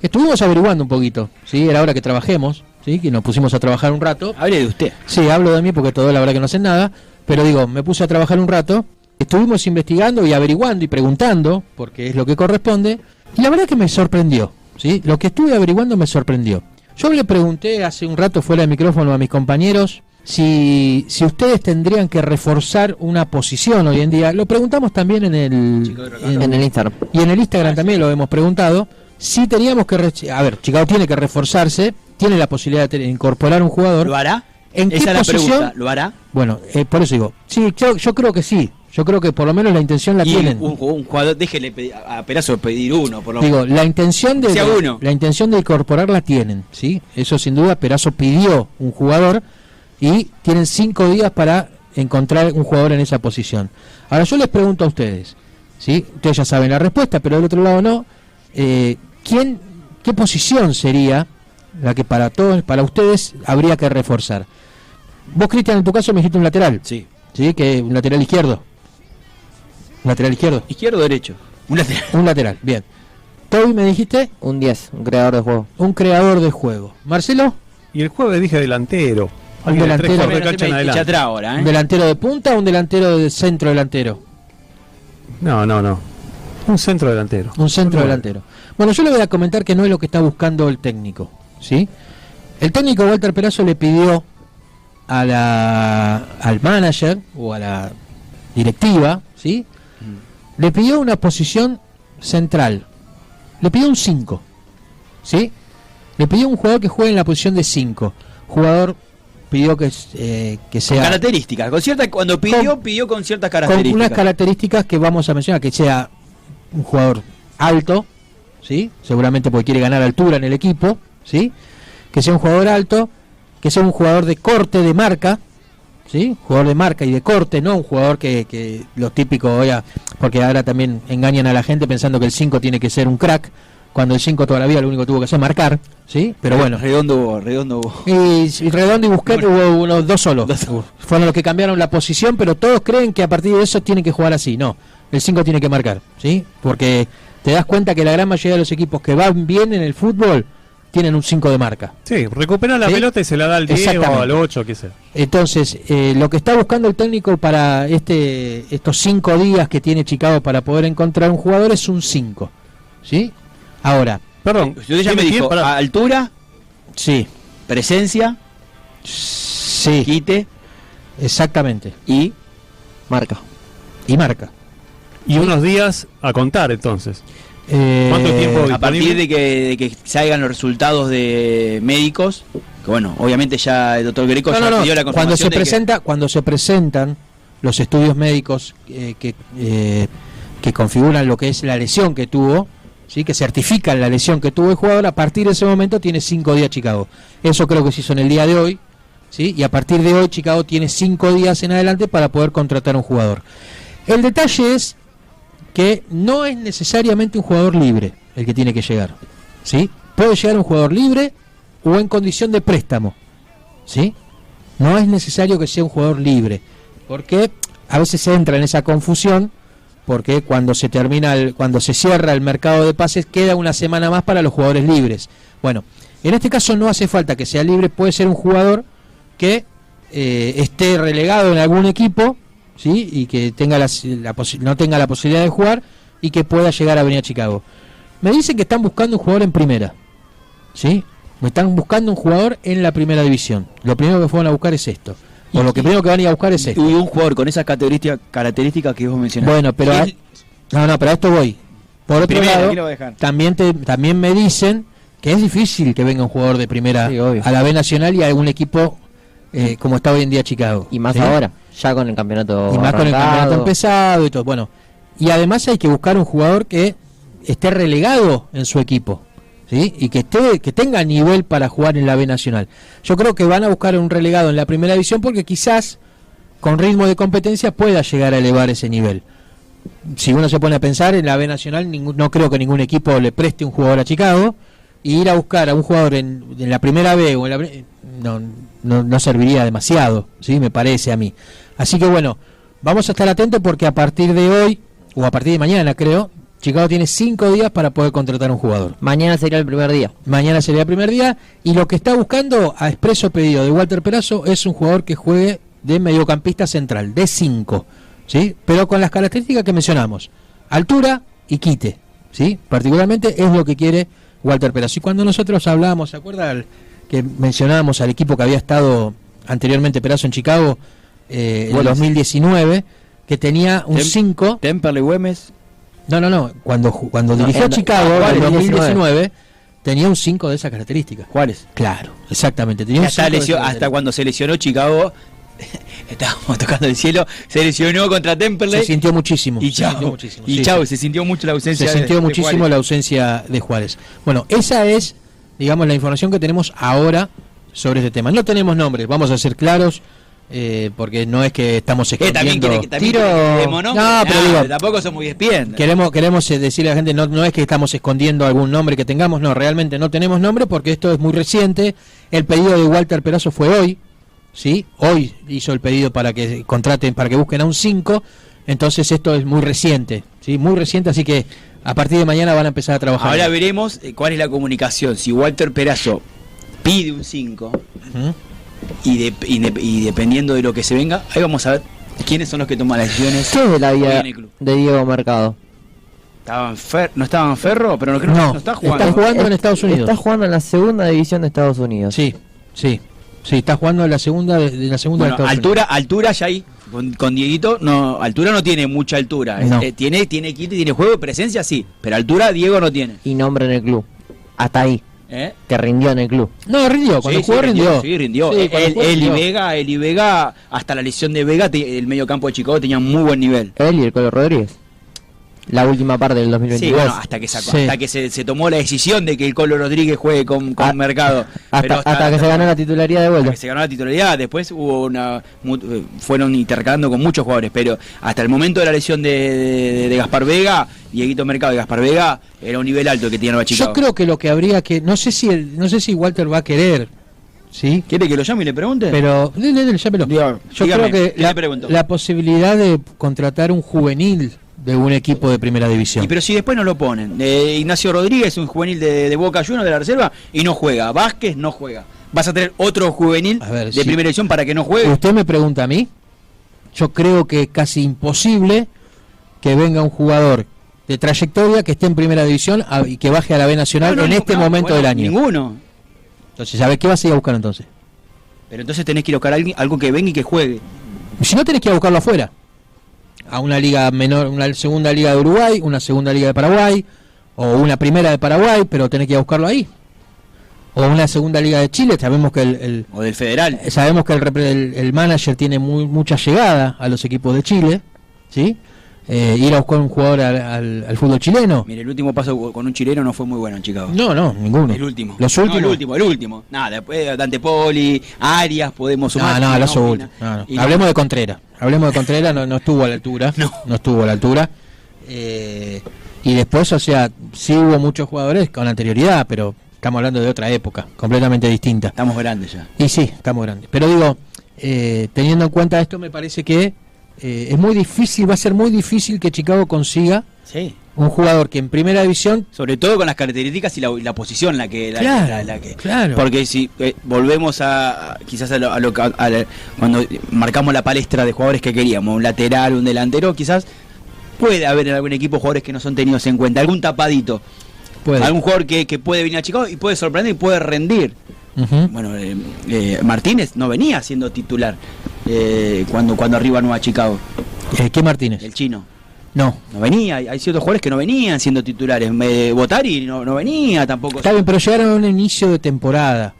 Estuvimos averiguando un poquito, ¿sí? Era hora que trabajemos, ¿sí?, que nos pusimos a trabajar un rato. Hable de usted. Sí, hablo de mí porque todo la verdad que no sé nada, pero digo, me puse a trabajar un rato, estuvimos investigando y averiguando y preguntando, porque es lo que corresponde, y la verdad que me sorprendió, ¿sí? Lo que estuve averiguando me sorprendió. Yo le pregunté hace un rato fuera de micrófono a mis compañeros si ustedes tendrían que reforzar una posición hoy en día. Lo preguntamos también en el Instagram. Y en el Instagram también lo hemos preguntado. Si teníamos que... A ver, Chicago tiene que reforzarse, tiene la posibilidad de incorporar un jugador. ¿Lo hará? ¿En Esa qué es la posición? pregunta. ¿Lo hará? Bueno, por eso digo, sí, yo creo que sí. Yo creo que por lo menos la intención la Y tienen. un jugador, déjele a Perazo pedir uno, por lo Digo, menos. la intención de incorporar la tienen, ¿sí? Eso sin duda. Perazo pidió un jugador y tienen 5 días para encontrar un jugador en esa posición. Ahora yo les pregunto a ustedes, ¿sí? Ustedes ya saben la respuesta, pero del otro lado no. ¿Qué posición sería la que para ustedes habría que reforzar? Vos, Cristian, en tu caso me dijiste un lateral. Sí. ¿Sí? Que un lateral izquierdo. ¿Lateral izquierdo? ¿Izquierdo o derecho? Un lateral. Un lateral, bien. Toby, me dijiste Un 10, un creador de juego. un creador de juego. Marcelo, Y el jueves dije delantero. Un Alguien de delantero. tres cuartos de Bueno, cancha se en me echa adelante. atrás ahora, un delantero de punta o un delantero de centro delantero. No. Un centro delantero. Un centro delantero. Bueno, yo le voy a comentar que no es lo que está buscando el técnico, ¿sí? El técnico Walter Perazo le pidió al manager o a la directiva, ¿sí? Le pidió una posición central. Le pidió un 5, ¿sí? Le pidió un jugador que juegue en la posición de 5. Jugador pidió que sea... Con características. Cuando pidió con ciertas características. Con unas características que vamos a mencionar, que sea un jugador alto, ¿sí? Seguramente porque quiere ganar altura en el equipo, ¿sí? Que sea un jugador alto, que sea un jugador de corte, de marca, ¿sí? Jugador de marca y de corte, no un jugador que lo típico, oiga, porque ahora también engañan a la gente pensando que el 5 tiene que ser un crack, cuando el 5 toda la vida lo único que tuvo que hacer marcar, ¿sí? Pero bueno. Redondo hubo. Y Redondo y Busquets hubo unos dos solos. Fueron los que cambiaron la posición, pero todos creen que a partir de eso tienen que jugar así. No, el 5 tiene que marcar, ¿sí? Porque te das cuenta que la gran mayoría de los equipos que van bien en el fútbol tienen un 5 de marca. Sí, recupera la pelota y se la da al 10 o al 8, qué sé. Entonces, lo que está buscando el técnico para estos 5 días que tiene Chicago para poder encontrar un jugador es un 5, ¿sí? Ahora, perdón, usted ya me dijo, altura, sí, presencia, sí, quite, exactamente, y marca. Y unos días a contar, entonces. ¿Cuánto tiempo? A partir de que salgan los resultados de médicos, que bueno, obviamente ya el doctor Greco ya pidió la confirmación cuando se presentan los estudios médicos que configuran lo que es la lesión que tuvo, ¿sí? Que certifican la lesión que tuvo el jugador, a partir de ese momento tiene 5 días Chicago. Eso creo que se hizo en el día de hoy, ¿sí? Y a partir de hoy Chicago tiene 5 días en adelante para poder contratar a un jugador. El detalle es que no es necesariamente un jugador libre el que tiene que llegar, ¿sí? Puede llegar un jugador libre o en condición de préstamo, ¿sí? No es necesario que sea un jugador libre, porque a veces se entra en esa confusión, porque cuando se cierra el mercado de pases queda una semana más para los jugadores libres. Bueno, en este caso no hace falta que sea libre, puede ser un jugador que esté relegado en algún equipo, ¿sí? Y que tenga no tenga la posibilidad de jugar y que pueda llegar a venir a Chicago. Me dicen que están buscando un jugador en primera, ¿sí? Me están buscando un jugador en la primera división. Lo primero que fueron a buscar es esto. O lo que primero que van a ir a buscar es esto. Y un jugador con esas características que vos mencionaste. Bueno, pero pero a esto voy. Por otro lado, también me dicen que es difícil que venga un jugador de primera a la B Nacional y a algún equipo como está hoy en día Chicago. Y más ahora, ya con el campeonato y más arrancado. Con el campeonato empezado y todo. Bueno, y además hay que buscar un jugador que esté relegado en su equipo, ¿sí? Y que tenga nivel para jugar en la B Nacional. Yo creo que van a buscar un relegado en la primera división porque quizás con ritmo de competencia pueda llegar a elevar ese nivel. Si uno se pone a pensar en la B Nacional, no creo que ningún equipo le preste un jugador a Chicago, y ir a buscar a un jugador en la primera B o en la no serviría demasiado, ¿sí? Me parece a mí. Así que bueno, vamos a estar atentos porque a partir de hoy o a partir de mañana, creo, Chicago tiene 5 días para poder contratar un jugador. Mañana sería el primer día. Mañana sería el primer día, y lo que está buscando a expreso pedido de Walter Perazo es un jugador que juegue de mediocampista central, de 5, ¿sí? Pero con las características que mencionamos, altura y quite, ¿sí? Particularmente es lo que quiere Walter Perazo. Y cuando nosotros hablábamos, ¿se acuerda que mencionábamos al equipo que había estado anteriormente Perazo en Chicago en 2019, que tenía un 5? Temperley, Güemes. No, cuando dirigió a Chicago en 2019 tenía un 5 de esas características. ¿Cuáles? Claro, exactamente. Tenía hasta cuando se lesionó Chicago, estábamos tocando el cielo, se lesionó contra Temperley. Se sintió muchísimo. Y chao. Se sintió mucho la ausencia. Se sintió muchísimo la ausencia de Juárez. Bueno, esa es, digamos, la información que tenemos ahora sobre este tema. No tenemos nombres, vamos a ser claros. Porque no es que estamos escondiendo pero tampoco somos muy espiendas. Queremos decirle a la gente, no es que estamos escondiendo algún nombre que tengamos, no, realmente no tenemos nombre porque esto es muy reciente. El pedido de Walter Perazo fue hoy, ¿sí? Hoy hizo el pedido para que contraten, para que busquen a un 5. Entonces esto es muy reciente, ¿sí? Muy reciente, así que a partir de mañana van a empezar a trabajar. Ahora veremos cuál es la comunicación. Si Walter Perazo pide un 5, y dependiendo de lo que se venga, ahí vamos a ver quiénes son los que toman las decisiones. ¿Qué es de la vida de Diego Mercado? No estaba en Ferro, pero no está jugando. Está jugando en Estados Unidos. Está jugando en la segunda división de Estados Unidos. Sí, está jugando en la segunda de Estados Unidos. Altura ya ahí con Dieguito, no, altura no tiene mucha altura. No. Tiene quite, tiene juego, presencia sí, pero altura Diego no tiene. Y nombre en el club. Hasta ahí. Que rindió en el club. No, rindió, cuando jugó rindió. Sí, rindió. Eli Vega, hasta la lesión de Vega, el medio campo de Chicago tenía muy buen nivel. Él y el Colo Rodríguez. la última parte del Sí, 2022. bueno, hasta que se tomó la decisión de que el Colo Rodríguez juegue con Mercado. Pero hasta que se ganó la titularidad de vuelta. que se ganó la titularidad, después hubo fueron intercalando con muchos jugadores, pero hasta el momento de la lesión de Gaspar Vega, Dieguito Mercado y Gaspar Vega, era un nivel alto que tiene Chicago. Yo creo que lo que habría que, no sé si Walter va a querer, ¿sí? ¿Quiere que lo llame y le pregunte? Pero, llámelo. Dígame, Yo creo que ¿qué le pregunto? la posibilidad de contratar un juvenil de un equipo de primera división. Pero si después no lo ponen, Ignacio Rodríguez, un juvenil de Boca Juniors de la reserva, y no juega, Vázquez no juega. ¿Vas a tener otro juvenil de primera división para que no juegue? Usted me pregunta a mí, yo creo que es casi imposible que venga un jugador de trayectoria que esté en primera división y que baje a la B Nacional en este momento del año. Ninguno. Entonces, ¿sabes qué vas a ir a buscar entonces? Pero entonces tenés que ir a buscar a alguien, algo que venga y que juegue. Si no, tenés que ir a buscarlo afuera. A una liga menor, una segunda liga de Uruguay, una segunda liga de Paraguay, o una primera de Paraguay, pero tenés que ir a buscarlo ahí. O una segunda liga de Chile, sabemos que o del Federal. Sabemos que el manager tiene mucha llegada a los equipos de Chile, ¿sí? Ir a buscar un jugador al fútbol chileno. Mire, el último paso con un chileno no fue muy bueno en Chicago. No, ninguno. El último. Los últimos. No, el último. Nada, después Dante Poli, Arias, podemos sumar. Los últimos. Hablemos de Contreras. No estuvo a la altura. No estuvo a la altura. Y después, o sea, sí hubo muchos jugadores con anterioridad, pero estamos hablando de otra época, completamente distinta. Estamos grandes ya. Y sí, estamos grandes. Pero digo, teniendo en cuenta esto, me parece que es muy difícil, va a ser muy difícil que Chicago consiga un jugador que en primera división, sobre todo con las características y la posición claro. Porque si volvemos quizás cuando marcamos la palestra de jugadores que queríamos, un lateral, un delantero, quizás puede haber en algún equipo jugadores que no son tenidos en cuenta, algún tapadito, algún jugador que puede venir a Chicago y puede sorprender y puede rendir. Bueno, Martínez no venía siendo titular cuando arriba Nueva Chicago. ¿Qué Martínez? El chino. No venía, hay ciertos jugadores que no venían siendo titulares. Botari no venía tampoco. Está bien, pero llegaron a un inicio de temporada,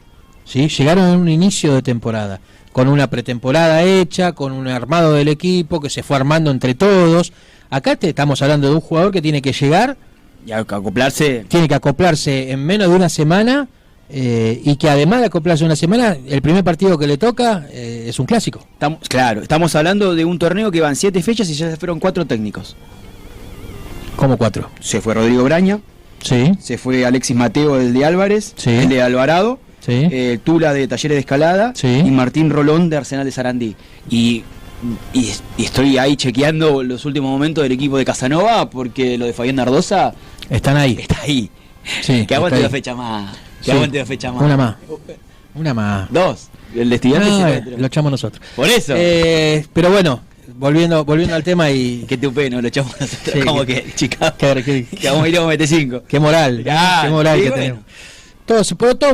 ¿sí? Llegaron a un inicio de temporada, con una pretemporada hecha, con un armado del equipo que se fue armando entre todos. Acá estamos hablando de un jugador que tiene que llegar y acoplarse. Tiene que acoplarse en menos de una semana. Y que además de acoplarse una semana, el primer partido que le toca es un clásico. Estamos hablando de un torneo que van 7 fechas y ya se fueron 4 técnicos. ¿Cómo 4? Se fue Rodrigo Braña, se fue Alexis Mateo del de Álvarez, el de Alvarado, Tula de Talleres de Escalada y Martín Rolón de Arsenal de Sarandí. Y estoy ahí chequeando los últimos momentos del equipo de Casanova, porque lo de Fabián Nardosa está ahí. Que aguante la fecha más. Aguante la fecha más. Una más. 2. El de Estudiantes lo echamos nosotros. Por eso. Pero bueno, volviendo al tema y. Qué tupeno, lo echamos nosotros. Como que Chicago. Que vamos a ir a meter 5. Qué moral. Qué moral que tenemos. Todo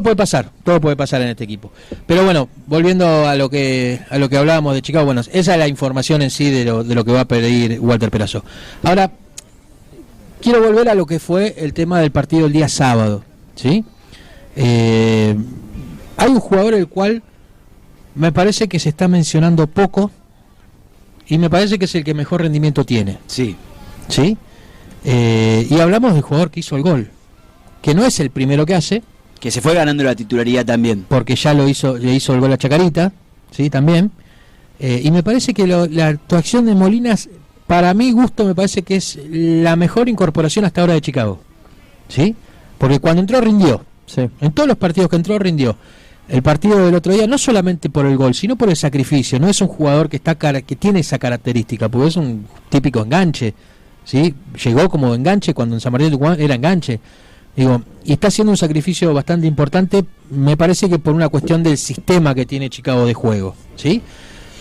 puede pasar en este equipo. Pero bueno, volviendo a lo que hablábamos de Chicago, bueno, esa es la información en sí de lo que va a pedir Walter Perazzo. Ahora, quiero volver a lo que fue el tema del partido el día sábado, ¿sí? Hay un jugador el cual me parece que se está mencionando poco y me parece que es el que mejor rendimiento tiene. Sí. Y hablamos del jugador que hizo el gol, que no es el primero que hace, que se fue ganando la titularidad también, porque ya le hizo el gol a Chacarita, sí, también. Y me parece que la actuación de Molinas, para mi gusto, me parece que es la mejor incorporación hasta ahora de Chicago, ¿sí? Porque cuando entró rindió. En todos los partidos que entró rindió. El partido del otro día, no solamente por el gol, sino por el sacrificio. No es un jugador que tiene esa característica, porque es un típico enganche, ¿sí? Llegó como enganche cuando en San Martín de Tucumán era enganche. Y está haciendo un sacrificio bastante importante, me parece que por una cuestión del sistema que tiene Chicago de juego, ¿sí?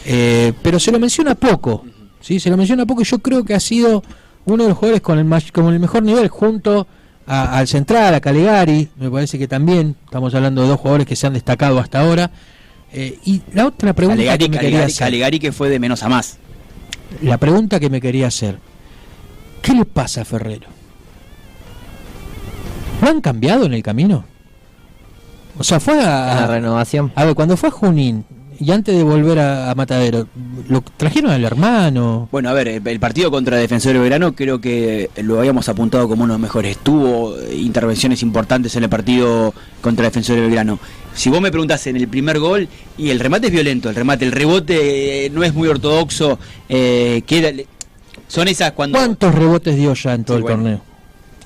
Pero se lo menciona poco, ¿sí? Se lo menciona poco y yo creo que ha sido uno de los jugadores con el mejor nivel junto al central, a Calegari. Me parece que también estamos hablando de dos jugadores que se han destacado hasta ahora. Y la otra pregunta que me quería hacer, Calegari, que fue de menos a más. La pregunta que me quería hacer, ¿qué le pasa a Ferrero? ¿Lo han cambiado en el camino? O sea, fue la renovación. A ver, cuando fue a Junín y antes de volver a Matadero, ¿lo trajeron al hermano? Bueno, a ver, el partido contra Defensor de Belgrano creo que lo habíamos apuntado como uno de los mejores. Tuvo intervenciones importantes en el partido contra Defensor de Belgrano. Si vos me preguntás en el primer gol, y el remate es violento, el rebote no es muy ortodoxo, son esas cuando... ¿Cuántos rebotes dio ya en todo el torneo?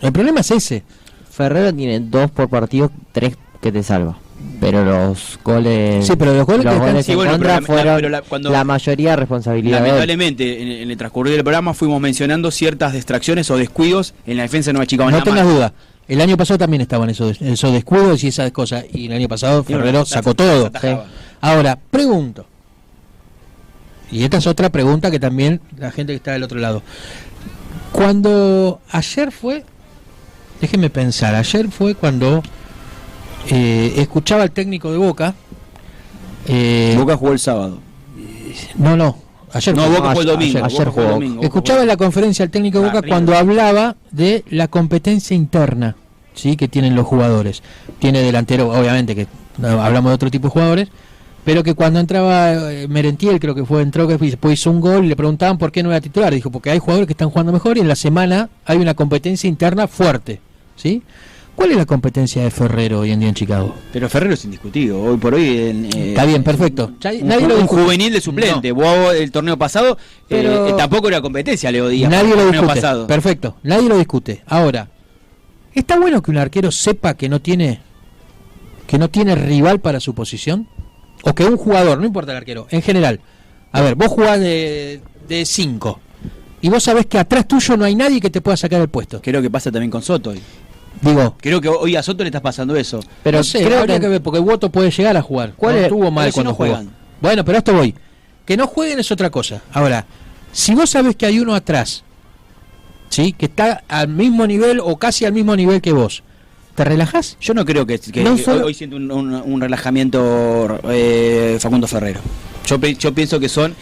El problema es ese. Ferrero tiene 2 por partido, 3 que te salva. Pero los goles... Sí, pero los goles que están... en contra fueron la mayoría responsabilidad de él. Lamentablemente, en el transcurrir del programa fuimos mencionando ciertas distracciones o descuidos en la defensa de Nueva Chicago. No tengas duda. El año pasado también estaban esos descuidos y esas cosas. Y el año pasado Ferrero sacó todo. Sí. Ahora, pregunto. Y esta es otra pregunta que también la gente que está del otro lado. Cuando ayer fue... Déjeme pensar. Ayer fue cuando escuchaba al técnico de Boca. Boca jugó el sábado. No. Ayer Boca fue el domingo. Ayer jugó. Domingo. Escuchaba en la conferencia al técnico de Boca cuando hablaba de la competencia interna, ¿sí?, que tienen los jugadores. Tiene delantero, obviamente, que hablamos de otro tipo de jugadores, pero que cuando entraba Merentiel, creo que entró, que después hizo un gol y le preguntaban por qué no era titular. Dijo, porque hay jugadores que están jugando mejor y en la semana hay una competencia interna fuerte, ¿sí? ¿Cuál es la competencia de Ferrero hoy en día en Chicago? Pero Ferrero es indiscutido. Hoy por hoy... Está bien, perfecto. Nadie lo discute. Un juvenil de suplente. No. Vos el torneo pasado tampoco era competencia, Leo Díaz. Nadie lo discute. Pasado. Perfecto. Nadie lo discute. Ahora, ¿está bueno que un arquero sepa que no tiene rival para su posición? O que un jugador, no importa el arquero, en general. A ver, vos jugás de 5 y vos sabés que atrás tuyo no hay nadie que te pueda sacar el puesto. Creo que pasa también con Soto hoy. Creo que hoy a Soto le estás pasando eso. Pero no sé, habría que ver, porque Woto puede llegar a jugar. ¿Cuál estuvo mal cuando juegan? Bueno, pero a esto voy. Que no jueguen es otra cosa. Ahora, si vos sabés que hay uno atrás, ¿sí?, que está al mismo nivel o casi al mismo nivel que vos, ¿te relajás? Yo no creo que hoy siento un relajamiento Facundo Ferrero. Yo pienso que son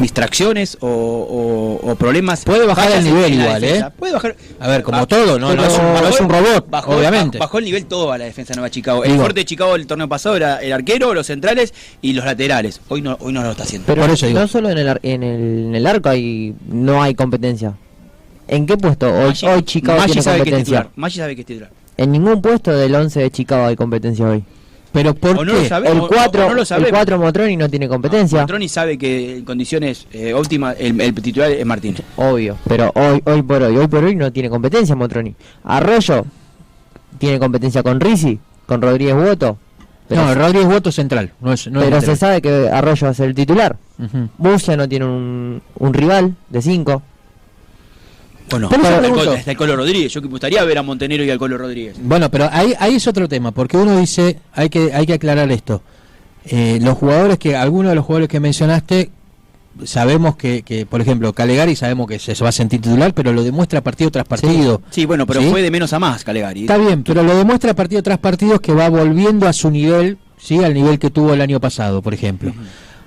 distracciones o problemas. Puede bajar el nivel igual, puede bajar. A ver, como todo, no es un robot, obviamente. Bajó el nivel todo a la defensa de Nueva Chicago. El fuerte de Chicago el torneo pasado era el arquero, los centrales y los laterales. Hoy no lo está haciendo. Pero por eso no solo en el arco no hay competencia. ¿En qué puesto hoy Chicago tiene competencia? Maggi sabe que es titular. En ningún puesto del 11 de Chicago hay competencia hoy. Pero ¿por qué? El 4 Motroni no tiene competencia. Motroni sabe que en condiciones óptimas el titular es Martínez. Obvio, pero hoy por hoy no tiene competencia Motroni. Arroyo tiene competencia con Risi, con Rodríguez Woto. Rodríguez Woto central. Pero se sabe que Arroyo va a ser el titular. Bucia no tiene un rival de 5. Bueno, está el Colo Rodríguez. Yo que me gustaría ver a Montenegro y al Colo Rodríguez. Bueno, pero ahí es otro tema, porque uno dice, hay que aclarar esto. Algunos de los jugadores que mencionaste, sabemos que por ejemplo, Calegari sabemos que se va a sentir titular, pero lo demuestra partido tras partido. Sí, bueno, pero fue de menos a más Calegari. Está bien, pero lo demuestra partido tras partido, que va volviendo a su nivel, ¿sí?, al nivel que tuvo el año pasado, por ejemplo.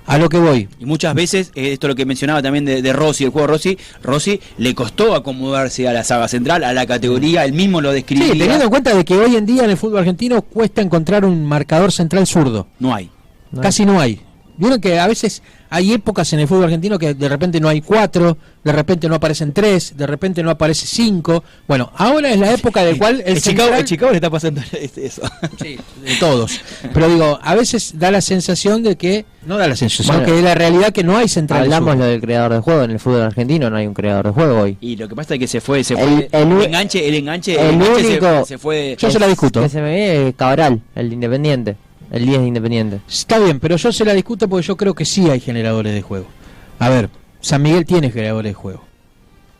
A lo que voy. Y muchas veces, esto es lo que mencionaba también de Rossi, el juego de Rossi le costó acomodarse a la saga central, a la categoría, él mismo lo describía. Sí, teniendo en cuenta de que hoy en día en el fútbol argentino cuesta encontrar un marcador central zurdo. No hay. Casi no hay. Vieron que a veces hay épocas en el fútbol argentino que de repente no hay 4, de repente no aparecen 3, de repente no aparece 5. Bueno, ahora es la época del cual el Chicago le está pasando eso. Sí, de todos. Pero digo, a veces da la sensación de que, no da la sensación, que es la realidad que no hay central. Hablamos lo del creador de juego, en el fútbol argentino no hay un creador de juego hoy. Y lo que pasa es que se fue el enganche único se fue. Yo se la discuto. Que se me viene Cabral, el de Independiente. El 10 de Independiente. Está bien, pero yo se la discuto porque yo creo que sí hay generadores de juego. A ver, San Miguel tiene generadores de juego.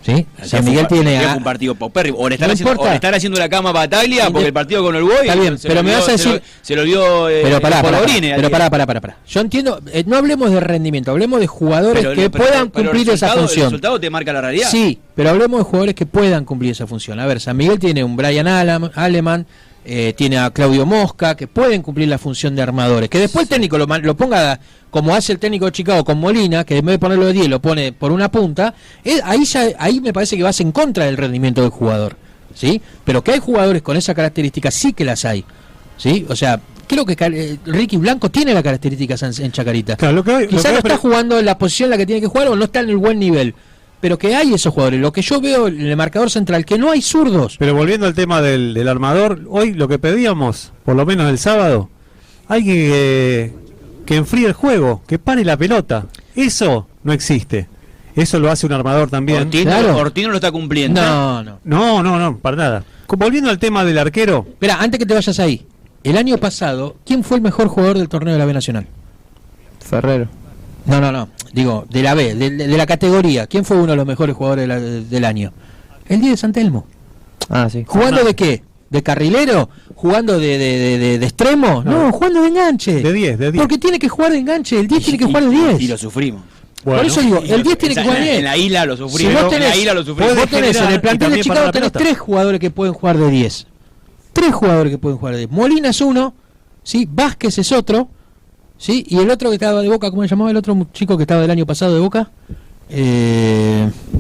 ¿Sí? San Miguel tiene un partido paupérrimo. O le están haciendo la cama a Bataglia porque el partido con el Boy. Está bien, pero me vas a decir. Se lo dio. Pero pará. Yo entiendo. No hablemos de rendimiento, hablemos de jugadores que puedan cumplir esa función. ¿El resultado te marca la realidad? Sí, pero hablemos de jugadores que puedan cumplir esa función. A ver, San Miguel tiene un Brian Aleman. Tiene a Claudio Mosca, que pueden cumplir la función de armadores. Que después el técnico lo ponga como hace el técnico de Chicago con Molina, que en vez de ponerlo de 10 lo pone por una punta. Ahí me parece que vas en contra del rendimiento del jugador, ¿sí? Pero que hay jugadores con esa característica, sí que las hay, ¿sí? O sea, creo que Ricky Blanco tiene las características en Chacarita. Claro, Quizás no está jugando en la posición en la que tiene que jugar o no está en el buen nivel. Pero que hay esos jugadores. Lo que yo veo en el marcador central, que no hay zurdos. Pero volviendo al tema del armador, hoy lo que pedíamos, por lo menos el sábado, hay que enfríe el juego, que pare la pelota. Eso no existe. Eso lo hace un armador también. Ortino lo está cumpliendo. No, para nada. Volviendo al tema del arquero. Espera, antes que te vayas ahí. El año pasado, ¿quién fue el mejor jugador del torneo de la B Nacional? Ferrero. No. Digo, de la B, de la categoría. ¿Quién fue uno de los mejores jugadores del año? El 10 de San Telmo. Ah, sí. ¿Jugando de qué? ¿De carrilero? ¿Jugando de extremo? No, jugando de enganche. De 10. Porque tiene que jugar de enganche. El 10 tiene que jugar de 10. Y lo sufrimos. Bueno, por eso digo, el 10 tiene que jugar bien. En la isla lo sufrimos. Si vos tenés en el plantel de Chicago tenés 3 jugadores que pueden jugar de 10. 3 jugadores que pueden jugar de 10. Molina es uno, ¿sí? Vázquez es otro, ¿sí? Y el otro que estaba de Boca, ¿cómo se llamaba el otro chico que estaba del año pasado de Boca?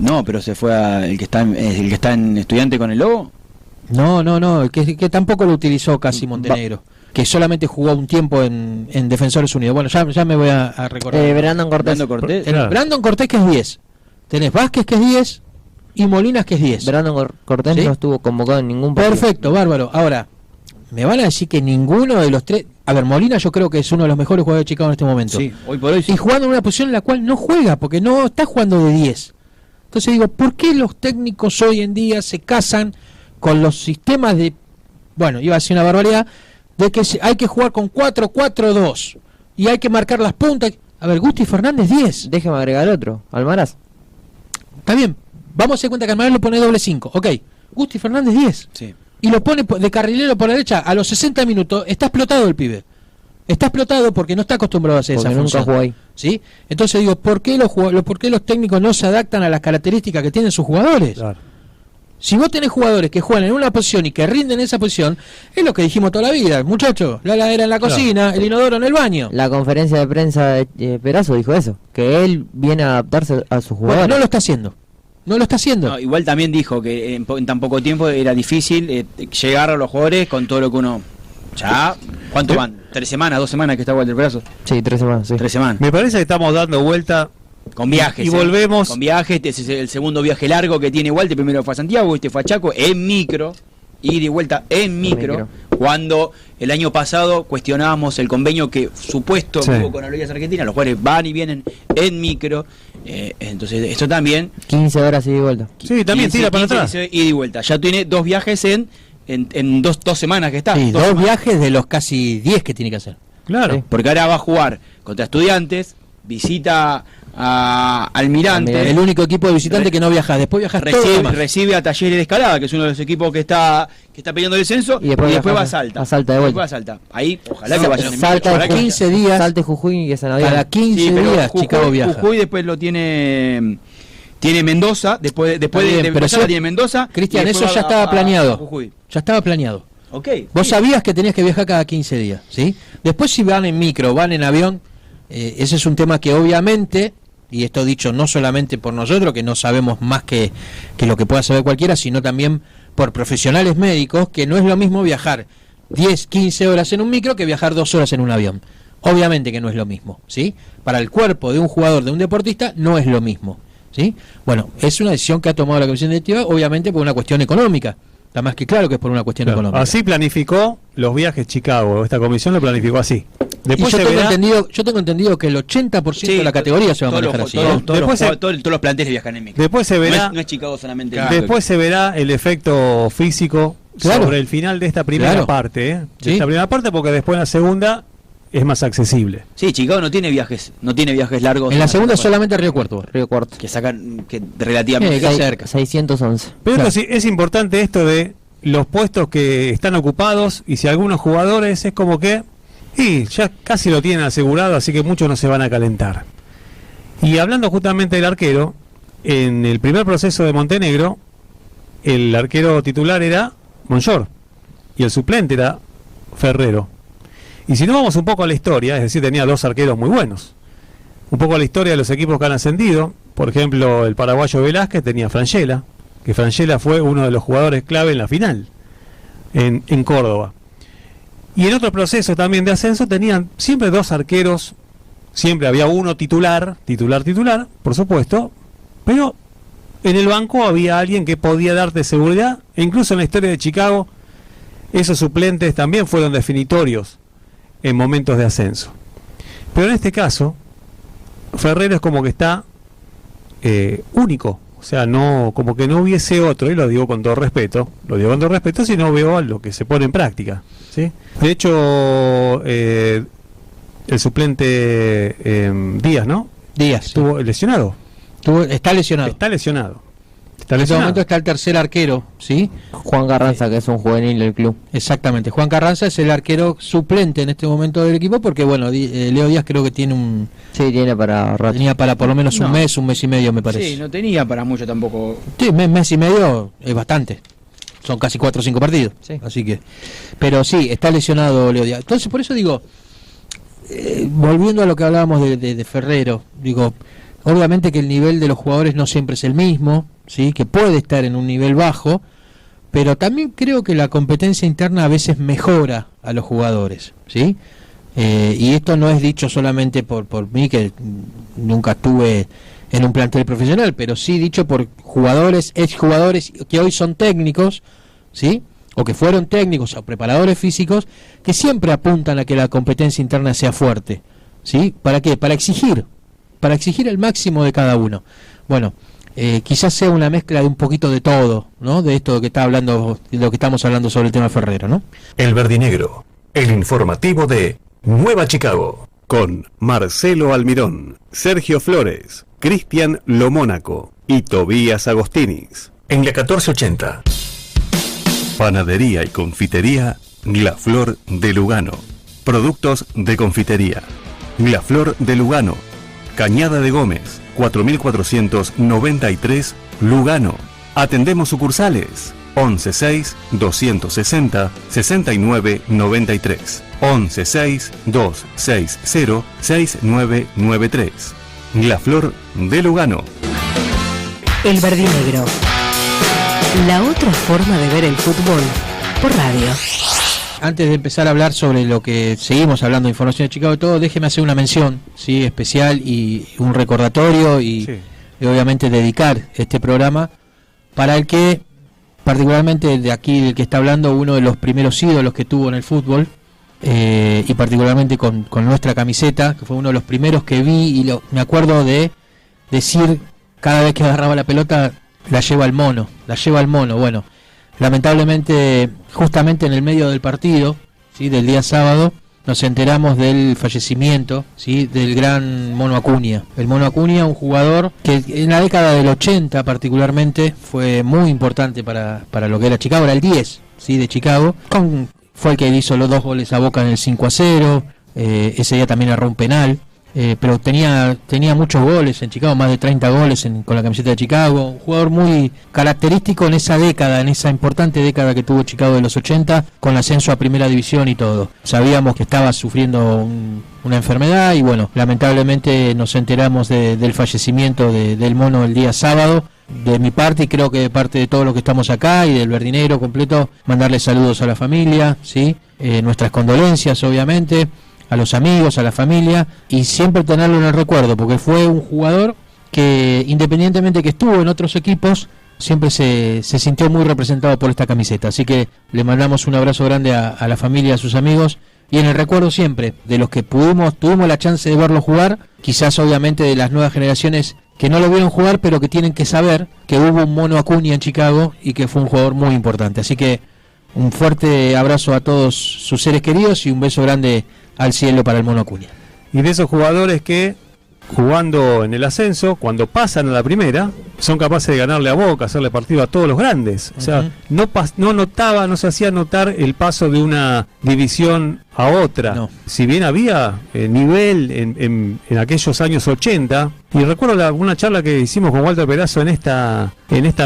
No, pero se fue el que está en Estudiante con el Lobo. No, que tampoco lo utilizó casi Montenegro. Que solamente jugó un tiempo en Defensores Unidos. Bueno, ya me voy a recordar. Brandon Cortés. Brandon Cortés, que es 10. Tenés Vázquez, que es 10. Y Molinas, que es 10. Brandon Cortés no estuvo convocado en ningún partido. Perfecto, bárbaro. Ahora, me van a decir que ninguno de los 3... A ver, Molina yo creo que es uno de los mejores jugadores de Chicago en este momento. Sí, hoy por hoy sí. Y jugando en una posición en la cual no juega, porque no está jugando de 10. Entonces digo, ¿por qué los técnicos hoy en día se casan con los sistemas de... Bueno, iba a decir una barbaridad... de que hay que jugar con 4-4-2 y hay que marcar las puntas. A ver, Gusti Fernández 10. Déjame agregar otro, Almaraz. Está bien, vamos a hacer cuenta que Almaraz lo pone doble 5. Ok, Gusti Fernández 10. Sí. Y lo pone de carrilero por la derecha a los 60 minutos. Está explotado el pibe. Está explotado porque no está acostumbrado a hacer porque esa función. Nunca jugó ahí. ¿Sí? Entonces digo, ¿por qué los técnicos no se adaptan a las características que tienen sus jugadores? Claro. Si vos tenés jugadores que juegan en una posición y que rinden en esa posición, es lo que dijimos toda la vida, muchachos, la heladera en la cocina, el inodoro en el baño. La conferencia de prensa de Perazo dijo eso, que él viene a adaptarse a sus jugadores. Bueno, no lo está haciendo. No, igual también dijo que en tan poco tiempo era difícil llegar a los jugadores con todo lo que uno... Ya, ¿cuánto van? ¿3 semanas, 2 semanas que está Walter Perazo? Sí, 3 semanas, sí. 3 semanas. Me parece que estamos dando vuelta... Con viajes. Y volvemos. Con viajes, este es el segundo viaje largo que tiene Walter. Primero fue a Santiago, este fue a Chaco, en micro. Ir y vuelta en micro. Cuando el año pasado cuestionábamos el convenio que supuesto hubo con Aerolíneas Argentinas, los jugadores van y vienen en micro. Entonces, esto también. 15 horas ida y vuelta. Sí, también tira para atrás. Ida y vuelta. Ya tiene 2 viajes en 2 semanas que está. Sí, 2 viajes de los casi 10 que tiene que hacer. Claro. Sí, porque ahora va a jugar contra Estudiantes, visita a Almirante, el único equipo de visitante que no viaja, después viaja recibe a Talleres de Escalada, que es uno de los equipos que está peleando el descenso, y después va a Salta. A Salta de vuelta. Después a Salta. Ahí, ojalá que vayan en Salta cada 15 días. Salta Jujuy y que San Cada 15 días Chicago viaja. Jujuy después lo tiene Mendoza, después de Salta tiene Mendoza. Cristian, eso ya estaba planeado. Ya estaba planeado. Okay. Vos sabías que tenías que viajar cada 15 días, ¿sí? Después si van en micro, van en avión, ese es un tema que obviamente, y esto dicho no solamente por nosotros, que no sabemos más que lo que pueda saber cualquiera, sino también por profesionales médicos, que no es lo mismo viajar 10, 15 horas en un micro que viajar 2 horas en un avión. Obviamente que no es lo mismo, ¿sí? Para el cuerpo de un jugador, de un deportista, no es lo mismo, ¿sí? Bueno, es una decisión que ha tomado la comisión directiva, obviamente por una cuestión económica. Está más que claro que es por una cuestión económica. Así planificó los viajes Chicago. Esta comisión lo planificó así. Después yo tengo entendido que el 80% de la categoría se va a manejar así. Todos los planteles viajan en micro. Después se verá. No es Chicago solamente. Después se verá el efecto físico sobre el final de esta primera parte. De esta primera parte, porque después en la segunda es más accesible. Sí, Chicago no tiene viajes largos. En la segunda solamente Río Cuarto. Que sacan relativamente cerca. 611. Pero es importante esto de los puestos que están ocupados, y si algunos jugadores es como que ya casi lo tienen asegurado, así que muchos no se van a calentar. Y hablando justamente del arquero, en el primer proceso de Montenegro, el arquero titular era Monchor y el suplente era Ferrero. Y si no vamos un poco a la historia, es decir, tenía 2 arqueros muy buenos. Un poco a la historia de los equipos que han ascendido. Por ejemplo, el paraguayo Velázquez tenía Frangella, que Frangella fue uno de los jugadores clave en la final, en Córdoba. Y en otros procesos también de ascenso tenían siempre dos arqueros, siempre había uno titular, por supuesto, pero en el banco había alguien que podía darte seguridad, e incluso en la historia de Chicago, esos suplentes también fueron definitorios en momentos de ascenso. Pero en este caso, Ferrero es como que está único, o sea, no, como que no hubiese otro, y lo digo con todo respeto, si no veo lo que se pone en práctica, ¿sí? De hecho, el suplente Díaz, ¿no? Díaz estuvo lesionado. Está lesionado. En este momento está el tercer arquero, ¿sí? Juan Carranza, que es un juvenil del club. Exactamente, Juan Carranza es el arquero suplente en este momento del equipo, porque bueno, Leo Díaz creo que tiene tenía para por lo menos un mes y medio, me parece. Sí, no tenía para mucho tampoco. Sí, mes y medio es bastante. Son casi 4 o 5 partidos. Sí. Así que, pero sí, está lesionado Leo Díaz. Entonces, por eso digo, volviendo a lo que hablábamos de Ferrero, digo, obviamente que el nivel de los jugadores no siempre es el mismo, ¿sí? Que puede estar en un nivel bajo, pero también creo que la competencia interna a veces mejora a los jugadores, ¿sí? Y esto no es dicho solamente por mí, que nunca estuve en un plantel profesional, pero sí dicho por jugadores, exjugadores que hoy son técnicos, ¿sí? O que fueron técnicos o preparadores físicos, que siempre apuntan a que la competencia interna sea fuerte, ¿sí? ¿Para qué? Para exigir el máximo de cada uno. Bueno, quizás sea una mezcla de un poquito de todo, ¿no? De esto que está hablando, de lo que estamos hablando sobre el tema Ferrero, ¿no? El Verdinegro, el informativo de Nueva Chicago. Con Marcelo Almirón, Sergio Flores, Cristian Lomónaco y Tobías Agostinis. En la 1480. Panadería y confitería La Flor de Lugano. Productos de confitería. La Flor de Lugano. Cañada de Gómez, 4493, Lugano. Atendemos sucursales 116-260-6993, 116-260-6993. La Flor de Lugano. El Verdinegro. La otra forma de ver el fútbol por radio. Antes de empezar a hablar sobre lo que seguimos hablando de información de Chicago y todo, déjeme hacer una mención, ¿sí? Especial y un recordatorio y obviamente dedicar este programa para el que, particularmente de aquí el que está hablando, uno de los primeros ídolos que tuvo en el fútbol, y particularmente con nuestra camiseta, que fue uno de los primeros que vi y me acuerdo de decir cada vez que agarraba la pelota, la lleva al mono. Bueno, lamentablemente, justamente en el medio del partido, ¿sí? Del día sábado, nos enteramos del fallecimiento, ¿sí? Del gran Mono Acuña. El Mono Acuña, un jugador que en la década del 80 particularmente fue muy importante para lo que era Chicago, era el 10, ¿sí? De Chicago. Fue el que hizo los 2 goles a Boca en el 5-0, ese día también erró un penal. Pero tenía muchos goles en Chicago, más de 30 goles con la camiseta de Chicago, un jugador muy característico en esa década, en esa importante década que tuvo Chicago de los 80, con ascenso a primera división y todo. Sabíamos que estaba sufriendo una enfermedad y bueno, lamentablemente nos enteramos del fallecimiento del Mono el día sábado. De mi parte, y creo que de parte de todos los que estamos acá y del Verdinegro completo, mandarle saludos a la familia, ¿sí? Nuestras condolencias obviamente, a los amigos, a la familia, y siempre tenerlo en el recuerdo, porque fue un jugador que, independientemente que estuvo en otros equipos, siempre se sintió muy representado por esta camiseta. Así que le mandamos un abrazo grande a la familia, a sus amigos, y en el recuerdo siempre de los que tuvimos la chance de verlo jugar, quizás obviamente de las nuevas generaciones que no lo vieron jugar, pero que tienen que saber que hubo un Mono Acuña en Chicago y que fue un jugador muy importante. Así que un fuerte abrazo a todos sus seres queridos y un beso grande al cielo para el Mono Acuña. Y de esos jugadores que, jugando en el ascenso, cuando pasan a la primera, son capaces de ganarle a Boca, hacerle partido a todos los grandes. O sea, no se hacía notar el paso de una división a otra. No. Si bien había nivel en aquellos años 80, y recuerdo una charla que hicimos con Walter Perazo en esta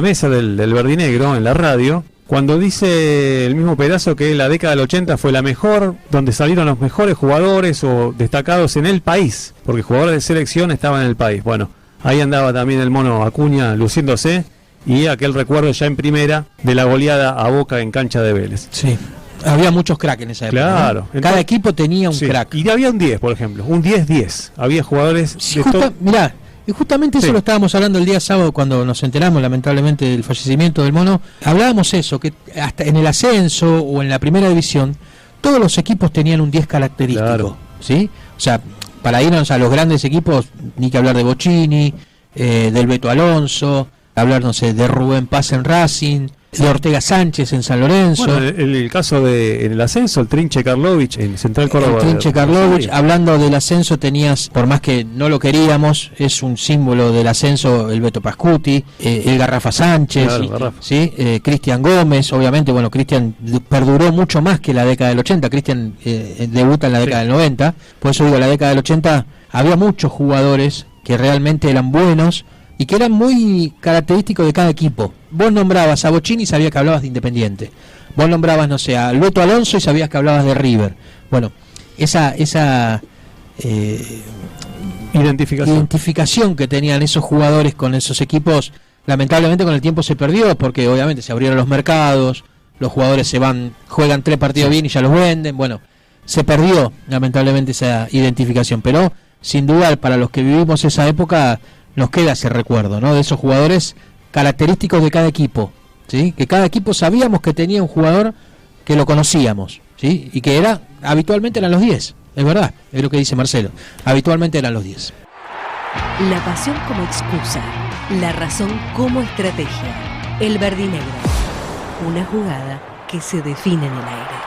mesa del Verdinegro, en la radio, cuando dice el mismo Perazo que la década del 80 fue la mejor, donde salieron los mejores jugadores o destacados en el país, porque jugadores de selección estaban en el país. Bueno, ahí andaba también el Mono Acuña luciéndose, y aquel recuerdo ya en primera de la goleada a Boca en cancha de Vélez. Sí. Había muchos cracks en esa época. Claro. ¿no? Cada Entonces, equipo tenía un sí. crack. Y había un 10, por ejemplo. Un 10-10. Había jugadores de Mirá, y justamente eso Sí. lo estábamos hablando el día sábado cuando nos enteramos lamentablemente del fallecimiento del Mono. Hablábamos eso, que hasta en el ascenso o en la primera división, todos los equipos tenían un 10 característico. Claro. ¿Sí? O sea, para irnos a los grandes equipos, ni que hablar de Bocini, del Beto Alonso, hablar, no sé, de Rubén Paz en Racing, de Ortega Sánchez en San Lorenzo. Bueno, el caso de en el ascenso, el Trinche Karlovich en Central Córdoba. El Trinche Karlovich, Sí. hablando del ascenso, tenías, por más que no lo queríamos, es un símbolo del ascenso el Beto Pascuti, el Garrafa Sánchez, Claro, Garrafa. ¿sí? Cristian Gómez, obviamente, bueno, Cristian perduró mucho más que la década del 80, Cristian debuta en la década del 90, por eso digo, la década del 80 había muchos jugadores que realmente eran buenos y que eran muy característicos de cada equipo. Vos nombrabas a Bocini y sabías que hablabas de Independiente. Vos nombrabas, no sé, a Beto Alonso y sabías que hablabas de River. Bueno, esa identificación que tenían esos jugadores con esos equipos, lamentablemente con el tiempo se perdió, porque obviamente se abrieron los mercados, los jugadores se van, juegan 3 partidos bien y ya los venden. Bueno, se perdió lamentablemente esa identificación, pero sin duda para los que vivimos esa época nos queda ese recuerdo, ¿no? De esos jugadores característicos de cada equipo, ¿sí? Que cada equipo sabíamos que tenía un jugador que lo conocíamos, ¿sí? Y que habitualmente eran los 10, es verdad, es lo que dice Marcelo, habitualmente eran los 10. La pasión como excusa, la razón como estrategia. El verde y negro, una jugada que se define en el aire.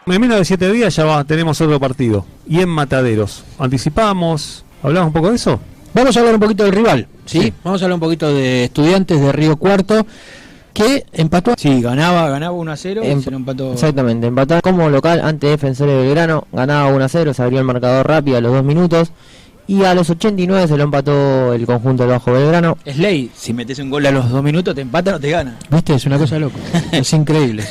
En menos de 7 días ya tenemos otro partido. Y en Mataderos. ¿Anticipamos? ¿Hablamos un poco de eso? Vamos a hablar un poquito del rival, ¿sí? Sí. Vamos a hablar un poquito de Estudiantes de Río Cuarto, que empató. Sí, ganaba 1-0 y se lo empató. Exactamente, empató como local ante Defensor de Belgrano, ganaba 1-0, se abrió el marcador rápido a los 2 minutos y a los 89 se lo empató el conjunto del Bajo Belgrano. Es ley, si metes un gol a los 2 minutos te empatan o te ganan. ¿Viste? Es una cosa loca, es increíble.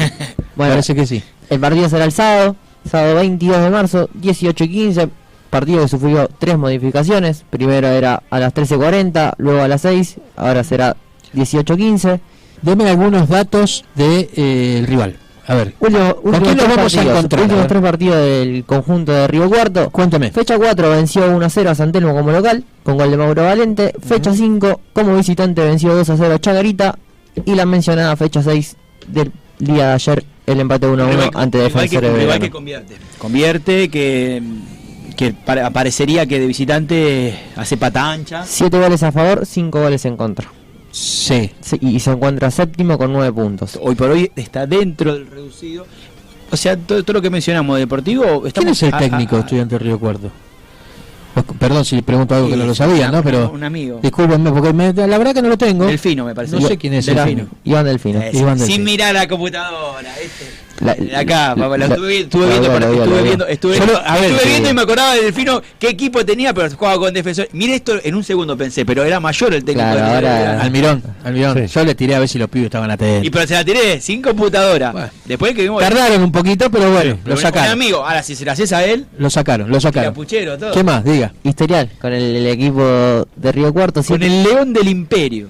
Bueno, Parece que sí. El partido será el sábado 22 de marzo, 18:15, partido que sufrió 3 modificaciones, primero era a las 13:40, luego a las 6, ahora será 18:15. Deme algunos datos del rival. A ver, ¿con quién lo vamos a encontrar? Últimos 3 partidos del conjunto de Río Cuarto. Cuéntame. Fecha 4 venció 1-0 a San Telmo como local, con gol de Mauro Valente. Fecha 5 como visitante venció 2-0 a Chacarita. Y la mencionada fecha 6 del día de ayer, el empate 1-1 ante Defensor de Rival Belgrano. que convierte, que aparecería que de visitante hace pata ancha. 7 goles a favor, 5 goles en contra. Sí. Y se encuentra séptimo con 9 puntos. Hoy por hoy está dentro del reducido. O sea, todo lo que mencionamos deportivo. ¿Quién es el técnico de Estudiantes de Río Cuarto? Perdón si pregunto algo que no lo sabía, ¿no? Pero un amigo. Discúlpenme, porque la verdad que no lo tengo. Delfino, me parece. No sé quién es Delfino. Iván Delfino. Iván Sin Delfino. mirar la computadora, ¿viste? La- Acá, papá, la- estuve la viendo, estuve vi. viendo y me acordaba de Delfino qué equipo tenía, pero jugaba con Defensor. Mire esto, en un segundo pensé, pero era mayor el técnico. Claro, de ahora- Almirón. Sí. Yo le tiré a ver si los pibes estaban atentos. Y pero se la tiré sin computadora. Bueno. Después que vimos Tardaron un poquito, pero bueno, pero lo un sacaron. amigo, ahora si se la haces a él, Lo sacaron. Puchero, todo. ¿Qué más? Diga. Historial con el equipo de Río Cuarto. Con el León del Imperio.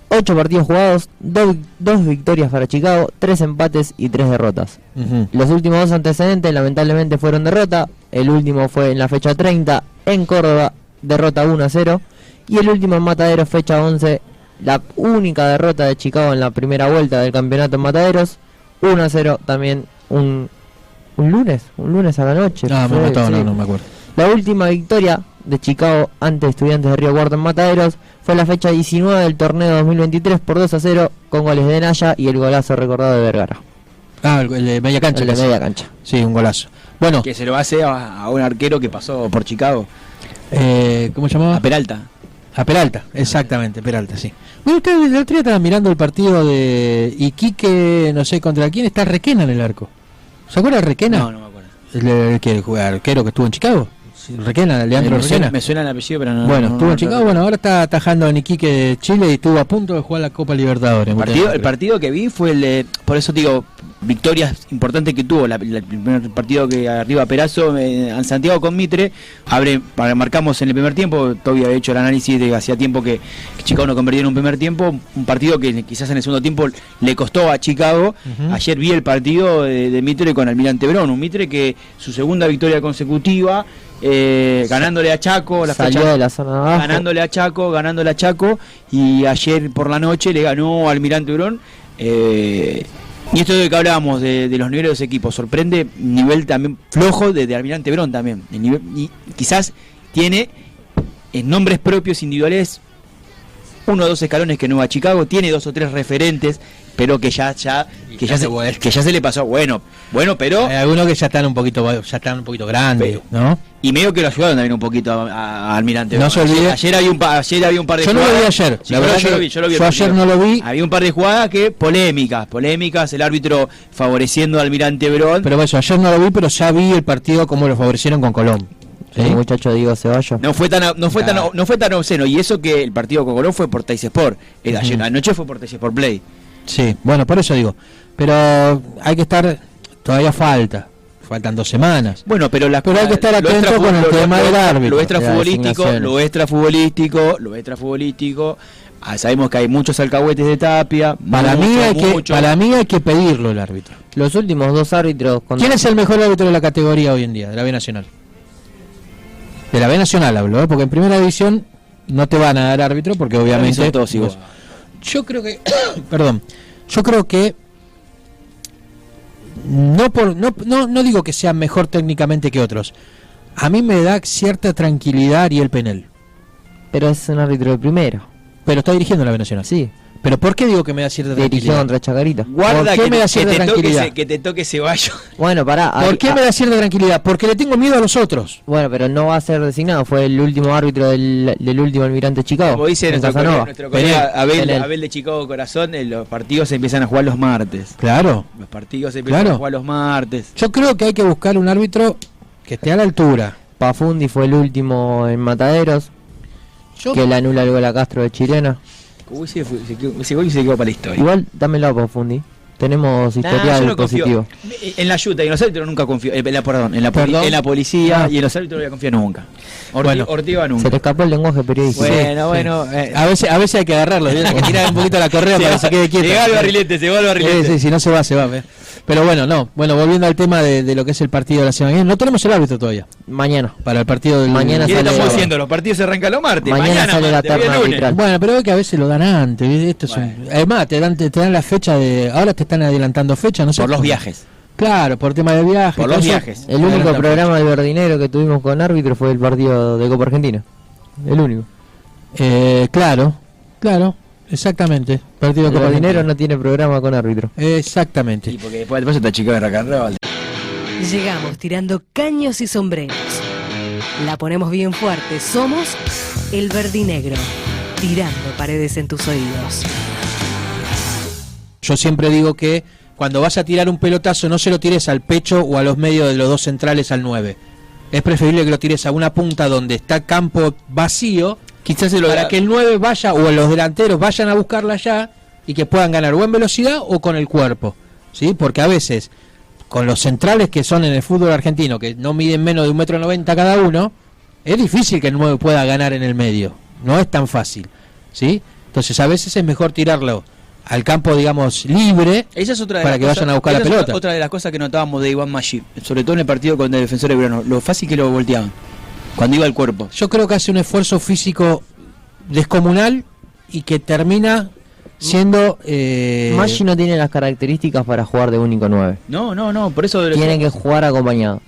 8 partidos jugados, 2 victorias para Chicago, 3 empates y 3 derrotas. Ujú. Los últimos 2 antecedentes lamentablemente fueron derrota. El último fue en la fecha 30 en Córdoba, derrota 1-0. Y el último en Mataderos, fecha 11, la única derrota de Chicago en la primera vuelta del campeonato en Mataderos, 1-0 también un lunes a la noche. No, me Fue, mató, sí. no me acuerdo. La última victoria de Chicago ante Estudiantes de Río Cuarto en Mataderos fue la fecha 19 del torneo 2023 por 2-0 con goles de Naya y el golazo recordado de Vergara. Ah, el de media cancha. El de casi. media cancha. Sí, un golazo. Bueno, Que se lo hace a un arquero que pasó por Chicago. ¿cómo se llamaba? A Peralta. A Peralta, exactamente, Peralta, sí. Bueno, usted el otro día estaba mirando el partido de Iquique, no sé contra quién, está Requena en el arco. ¿Se acuerda de Requena? No me acuerdo. El que juega arquero que estuvo en Chicago. Sí, Requena, Leandro Requena. Me suena el apellido, pero no. Bueno, no- estuvo no- en Chicago, bueno, ahora está atajando en Iquique, Chile, y estuvo a punto de jugar la Copa Libertadores. El partido que vi fue el de. Por eso digo, victorias importantes que tuvo. El primer partido que arriba Perazo, en Santiago con Mitre, marcamos en el primer tiempo. Toby había hecho el análisis de que hacía tiempo que Chicago no convertía en un primer tiempo, un partido que quizás en el segundo tiempo le costó a Chicago. Ayer vi el partido de Mitre con Almirante Brown, un Mitre que su segunda victoria consecutiva, ganándole a Chaco, salió de la zona de abajo, ganándole a Chaco, y ayer por la noche le ganó a Almirante Brown. Y esto de que hablábamos de los niveles de los equipos, sorprende nivel también flojo de Almirante Brown también. Y quizás tiene en nombres propios individuales 1 o 2 escalones que no va a Chicago, tiene 2 o 3 referentes, pero que ya se le pasó. Bueno, pero hay algunos que ya están un poquito grandes, ¿no? Y medio que lo ayudaron también un poquito a Almirante. No se olvide. Ayer había un par de yo jugadas. No lo vi ayer. Sí, la verdad yo ayer no lo vi. Había un par de jugadas que polémicas, el árbitro favoreciendo a Almirante Brown. Pero eso, ayer no lo vi, pero ya vi el partido como lo favorecieron con Colón. ¿Sí? El muchacho Diego Ceballos. No fue tan obsceno, y eso que el partido con Colón fue por Teis Sport. Ayer anoche fue por Teis Sport Play. Sí, bueno, por eso digo. Pero hay que estar, todavía faltan 2 semanas. Bueno, pero hay que estar atento con el tema del árbitro. Lo extrafutbolístico. Sabemos que hay muchos alcahuetes de Tapia. Para mí hay que pedirlo el árbitro. Los últimos 2 árbitros. ¿Quién es el mejor árbitro de la categoría hoy en día, de la B Nacional? De la B Nacional hablo, porque en primera división no te van a dar árbitro porque obviamente son todos iguales. Yo creo que no digo que sea mejor técnicamente que otros. A mí me da cierta tranquilidad Ariel Penel. Pero es un árbitro de primera. Pero está dirigiendo la B Nacional. Sí. Pero ¿por qué digo que me da cierta tranquilidad? Dirigió contra Chacarita. Guarda ¿Por qué me da cierta tranquilidad? Que te toque Ceballos. Bueno, pará. ¿Por qué me da cierta tranquilidad? Porque le tengo miedo a los otros. Bueno, pero no va a ser designado. Fue el último árbitro del último Almirante Chicago. Como dice nuestro colega Abel de Chicago Corazón, los partidos se empiezan a jugar los martes. Claro. Los partidos se empiezan a jugar los martes. Yo creo que hay que buscar un árbitro que esté a la altura. Pafundi fue el último en Mataderos. Que le anula el gol a Castro de Chilena. Ese gol se quedó para la historia. Igual, dámelo a Pafundi. Tenemos historial positivo. En la ayuda y en los árbitros nunca confío. En la policía y en los árbitros no voy a confiar nunca. Ortiga nunca. Se te escapó el lenguaje periodístico. Bueno. A veces hay que agarrarlo, hay que tirar un poquito la correa para que se quede quieto. Se va el barrilete. Sí, si no se va. Pero bueno, volviendo al tema de lo que es el partido de la semana que viene, no tenemos el árbitro todavía. Mañana. Para el partido del mañana. ¿Qué estamos diciendo? Los partidos se arrancan los martes. Mañana sale la terna arbitral. Bueno, pero es que a veces lo dan antes. Esto es además, te dan la fecha de. Ahora te están adelantando fecha, no sé. Por los viajes. Claro, por tema de viajes. Por los viajes. El único programa del verdinero que tuvimos con árbitro fue el partido de Copa Argentina. El único. Claro. Exactamente. Partido de verdinero no tiene programa con árbitro. Exactamente. Y porque después está Chicago en Racarral. Llegamos tirando caños y sombreros. La ponemos bien fuerte. Somos el verdinegro. Tirando paredes en tus oídos. Yo siempre digo que cuando vas a tirar un pelotazo no se lo tires al pecho o a los medios de los 2 centrales al 9. Es preferible que lo tires a una punta donde está campo vacío, quizás para que el 9 vaya o los delanteros vayan a buscarla allá y que puedan ganar o en velocidad o con el cuerpo, ¿sí? Porque a veces con los centrales que son en el fútbol argentino, que no miden menos de 1,90 m cada uno, es difícil que el 9 pueda ganar en el medio, no es tan fácil, ¿sí? Entonces a veces es mejor tirarlo al campo, digamos, libre. Esa es otra de para que vayan a buscar la pelota. Otra de las cosas que notábamos de Iván Maggi, sobre todo en el partido con el Defensor de Belgrano, lo fácil que lo volteaban cuando iba al cuerpo. Yo creo que hace un esfuerzo físico descomunal y que termina siendo... Maggi no tiene las características para jugar de único 9. No, por eso... Tiene que jugar acompañado.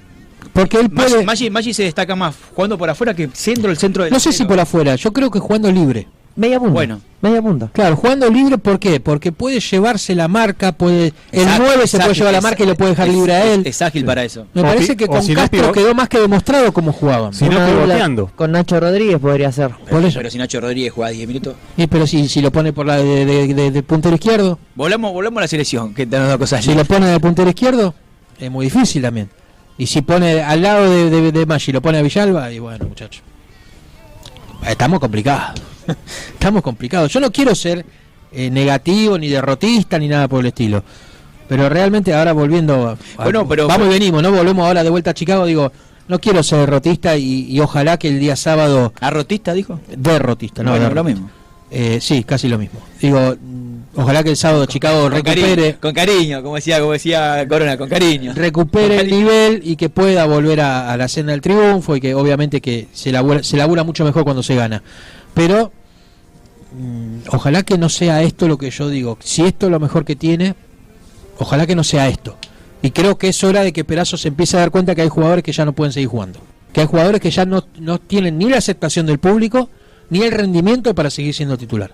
Porque él puede... Maggi se destaca más jugando por afuera que siendo el centro del... No sé si por afuera, yo creo que jugando libre. Media punta. Bueno. Media punta. Claro, jugando libre, ¿por qué? Porque puede llevarse la marca, el 9 se puede llevar la marca y lo puede dejar libre a él. Es ágil para eso. Me parece que con Castro quedó más que demostrado cómo jugaban. Si no pivoteando. Con Nacho Rodríguez podría ser. Pero si Nacho Rodríguez juega 10 minutos. Pero si lo pone por la de puntero izquierdo. Volvamos a la selección, que te nos da cosas. Si lo pone de puntero izquierdo, es muy difícil también. Y si pone al lado de Maggi, lo pone a Villalba, y bueno, muchachos. Estamos complicados. Estamos complicados. Yo no quiero ser negativo, ni derrotista, ni nada por el estilo. Pero realmente ahora volviendo, vamos y venimos, ¿no? Volvemos ahora de vuelta a Chicago, digo, no quiero ser derrotista y ojalá que el día sábado... ¿Arrotista dijo? Derrotista, no, bueno, lo mismo. Sí, casi lo mismo. Digo, ojalá que el sábado Chicago recupere... Con cariño, como decía Corona, con cariño. Recupere el nivel y que pueda volver a la senda del triunfo y que obviamente que se labura mucho mejor cuando se gana. Pero ojalá que no sea esto lo que yo digo. Si esto es lo mejor que tiene, ojalá que no sea esto. Y creo que es hora de que Perazo se empiece a dar cuenta que hay jugadores que ya no pueden seguir jugando. Que hay jugadores que ya no tienen ni la aceptación del público ni el rendimiento para seguir siendo titular.